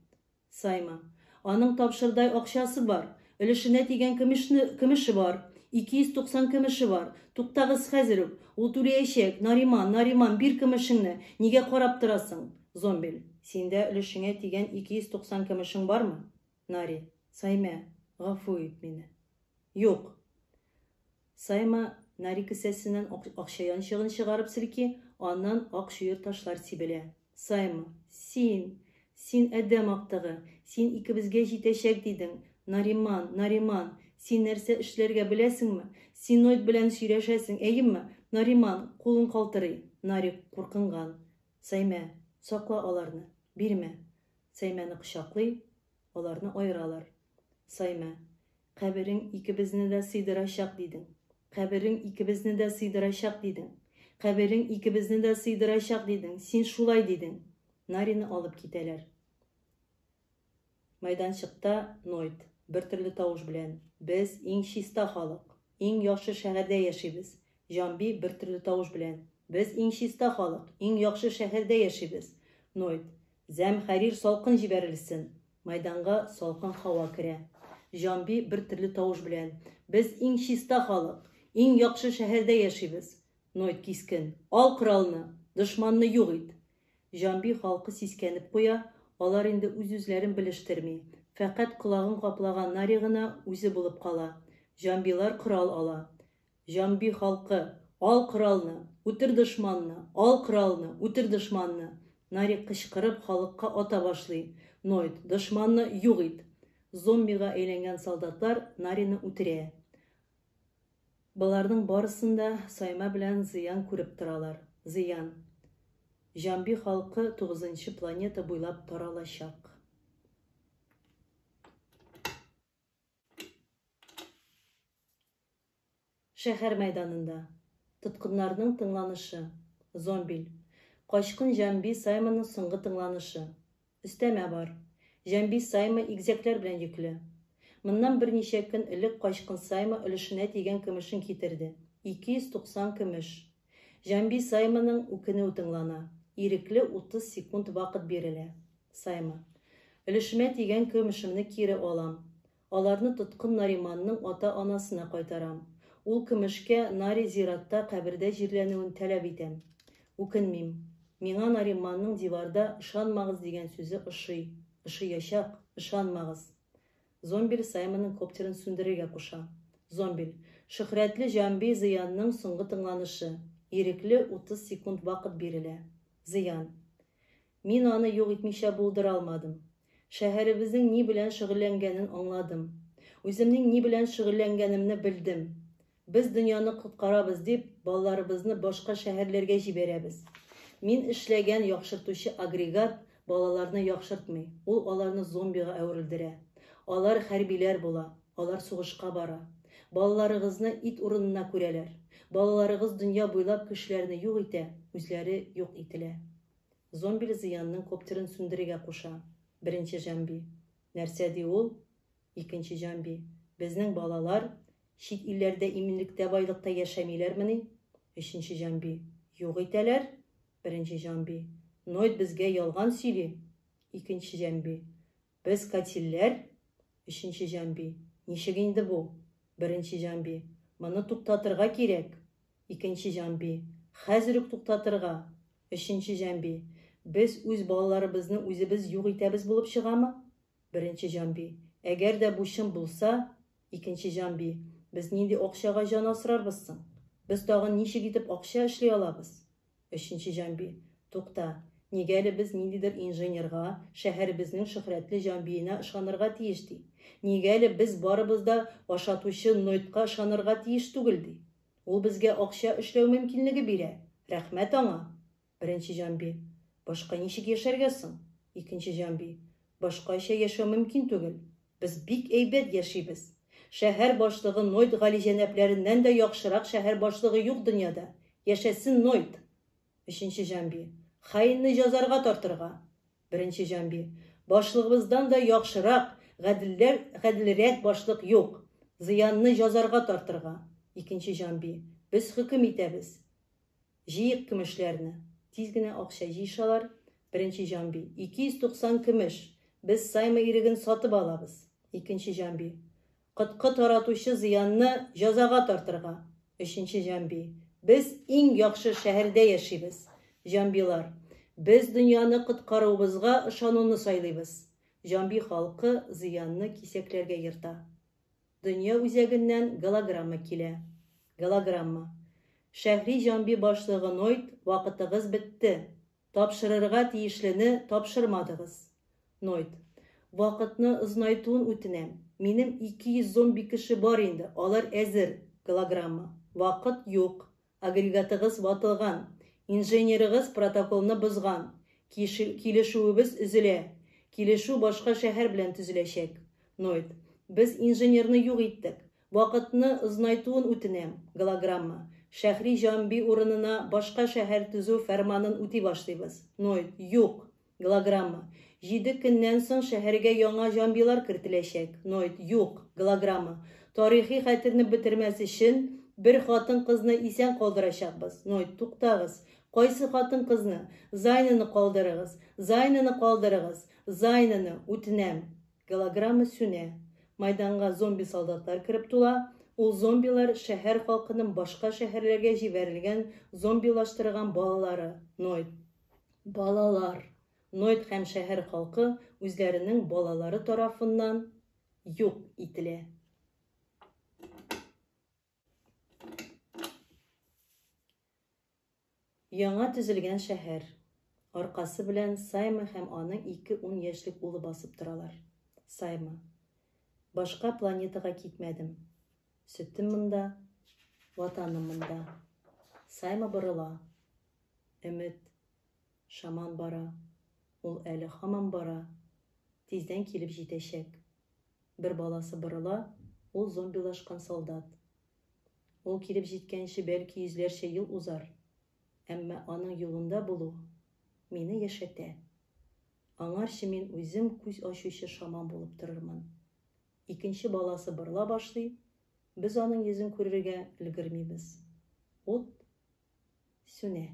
Сайма: "Аның тапшырдай акчасы бар, өлешенә тигән көмеше бар. 290 көмеше бар. Туктагыз хәзер үк. Ул түләячәк. Нариман, бир көмешеңне. Нигә карап торасың? Зомбил, синдә өлешеңә тигән 290 көмешең бармы? Нари, Сайма, гафу ит мине. Юк. Сайма Нари кесәсеннән акча янчыгын чыгарып селки, аннан ак шуер ташлар сибелә. Сайма, син әдәм актыгы, син икебезгә җитәчәк дидең. Нариман, син нәрсә эшләргә беләсеңме? Син Нойд белән сөйләшәсең, әйеме? Нариман, кулын калтырый. Нари куркынган. Сайма, сакла аларны, бирмә. Сайманы кочаклый, аларны айыралар. Сайма, каберең икебезне дә сыйдырачак дидең. Син шулай дидең. Нарины алып китәләр. Майданчыкта Нойд бер төрле тавыш белән: "Без иң чиста халык, иң яхшы шәһәрдә яшибез." Жамби бер төрле тавыш белән: "Без иң чиста халык, иң яхшы шәһәрдә яшибез." Нойд: "Зәмхәрир салкын җибәрелсен." Майданга салкын һава керә. Жамби бер төрле тавыш белән: "Без иң чиста халык, иң яхшы шәһәрдә яшибез." Нойд кискен: "Ал коралны, дошманны юк ит." Жамби халкы сискәнеп куя, алар инде үз-үзләрен белештерми. Фәкать колагын каплаган Нари гына үзе булып кала. Жамбилар корал ала. Жамби халкы: "Ал коралны, үтер дошманны, ал коралны, үтер дошманны." Нари кычкырып халыкка ата башлый. Нойд: "Дошманны юк ит." Зомбига әйләнгән солдатлар Нарины үтерә. Буларның барысында Сайма белән зыян күреп торалар. Зыян. Жамби халкы 9-нчы планета буйлап таралачак. Шәһәр мәйданында. Тоткыннарның тыңланышы. Зомбил. Качкын Жамби Сайманың соңгы тыңланышы. Өстәмә бар. Жамби Сайма игезәкләр белән йөкле. Моннан берничә көн элек качкын Сайма өлешенә тигән көмешен китерде. 290 көмеш. Жамби Сайманың үкенүе тыңлана. Ирекле 30 секунд вакыт бирелә. Сайма. Өлешемә тигән көмешемне кире алам. Аларны тоткын Нариманның ата-анасына кайтарам. Ул көмешкә Нари зиратта кабердә җирләнүен таләп итәм. Үкенмим. Миңа Нариманның диварда ышанмагыз дигән сүзе ошый. Ышыячак, ышанмагыз. Зомбил Сайманың коптерын сүндерергә куша. Зомбил. Шөһрәтле Жамби Зыянның соңгы тыңланышы. Ирекле 30 секунд вакыт бирелә. Зыян. Мин аны юк итмичә булдыра алмадым. Шәһәребезнең ни белән шөгыльләнгәнен аңладым. Үземнең ни белән шөгыльләнгәнемне белдем. Без дөньяны коткарабыз дип, балаларыбызны башка шәһәрләргә җибәрәбез. Мин эшләгән яхшыртучы агрегат балаларны яхшыртмый. Ул аларны зомбига әверелдерә. Алар хәрбиләр була. Алар сугышка бара. Балаларыгызны ит урынына күрәләр. Балаларыгыз дөнья буйлап кешеләрне юк итә, үзләре юк ителә. Зомбил Зыянның коптерын сүндерергә куша. Беренче Жамби. Нәрсә ди ул? Икенче Жамби. Безнең балалар чит илләрдә иминлектә байлыкта яшәмиләрмени? Өченче Жамби. Юк итәләр? Беренче Жамби. Нойд безгә ялган сөйли. Икенче Жамби. Без катилләр? Өченче Жамби. Ничек инде бу? Беренче Жамби. Моны туктатырга кирәк. Икенче Жамби. Хәзер үк туктатырга. Өченче Жамби. Без үз балаларыбызны үзебез юк итәбез булып чыгамы? Беренче Жамби. Әгәр дә бу чын булса, икенче Жамби. Без нинди акчага җан асрарбыз соң? Без тагын ничек итеп акча эшли алабыз? Өченче Жамби. Тукта. Нигә әле без ниндидер инженерга, шәһәребезнең шөһрәтле Жамбиена ышанырга тиеш ди? Нигә әле без барыбыз да ашатучы Нойдка ышанырга тиеш түгел ди? Ул безгә акча эшләү мөмкинлеге бирә. Рәхмәт аңа. Беренче Жамби. Башка ничек яшәргә соң? Икенче Жамби. Башкача яшәү мөмкин түгел. Без бик әйбәт яшибез. Шәһәр башлыгы Нойд галиҗәнәпләреннән дә яхшырак шәһәр башлыгы юк дөньяда. Яшәсен Нойд. Өченче Жамби. Хаинны җазарга тартырга. Беренче Жамби. Башлыгыбыздан да яхшырак, гаделрәк башлык юк. Зыянны җазарга тартырга. Икенче Жамби. Без хөкем итәбез. Җыйык көмешләрне. Тиз генә акча җыйшалар. Беренче Жамби. 290 көмеш. Без Сайма иреген сатып алабыз. Икенче Жамби. Кытқы таратучы зыянны жазаға тартырға. 3-нче Җанби. Без иң яхшы шәһәрдә яшибез. Җанбилар, без дөньяны коткаруыбызга ышануны сайлыйбыз. Җанби халкы зыянны кисәкләргә йырта. Дөнья үзәгеннән голограмма килә. Голограмма. Шәһри Җанби башлыгы Нойд, вакытыгыз бетте. Тапшырырга тиешлене тапшырмадыгыз. Нойд. Вакытны озынайтуын үтенәм. Минем 200 зомби кеше бар инде. Алар әзер. Голограмма. Вакыт юк. Агрегатыгыз ватылган. Инженерыгыз протоколны бозган. Килешүебез üzелә. Килешү башка шәһәр белән төзеләчәк. Нойд. Без инженерны юк иттек. Вакытны озынайтуын үтенәм. Голограмма. Шәһри Җанби урынына башка шәһәр төзү фәрманын үти башлыйбыз. Нойд. Юк. Голограмма. 7 көннән соң шәһәргә яңа җанбилар кертеләчәк. Нойд. Юк. Голограмма. Тарихи хәтерне бетермәс өчен бер хатын-кызны исән калдырачакбыз. Нойд. Туктагыз. Кайсы хатын-кызны? Зайныны калдырыгыз. Зайныны калдырыгыз. Зайныны үтенәм. Голограмма сүнә. Майданга зомби солдатлар кирип тула. Ул зомбилар шәһәр халкының башка шәһәрләргә җибәрелгән зомбилаштырган балалары. Нойд. Балалар. Нойд һәм шәһәр халкы үзләренең балалары тарафыннан юк ителә. Яңа төзелгән шәһәр. Аркасы белән Сайма һәм аның 2-10 яшьлек улы басып торалар. Сайма. Башка планетага китмәдем. Сөтем монда, ватаным монда. Сайма борыла. Өмет. Шаман бара. Ул әле һаман бара. Тиздән килеп җитәчәк. Бер баласы борыла, ул зомбилашкан солдат. Ул килеп җиткәнче бәлки йөзләрчә ел узар. Әмма аның юлында булу мине яшәтә. Аңарчы мин үзем күз ачучы шаман булып торырмын. Икенче баласы борыла башлый, без аның йөзен күрергә өлгермибез. Ут сүнә.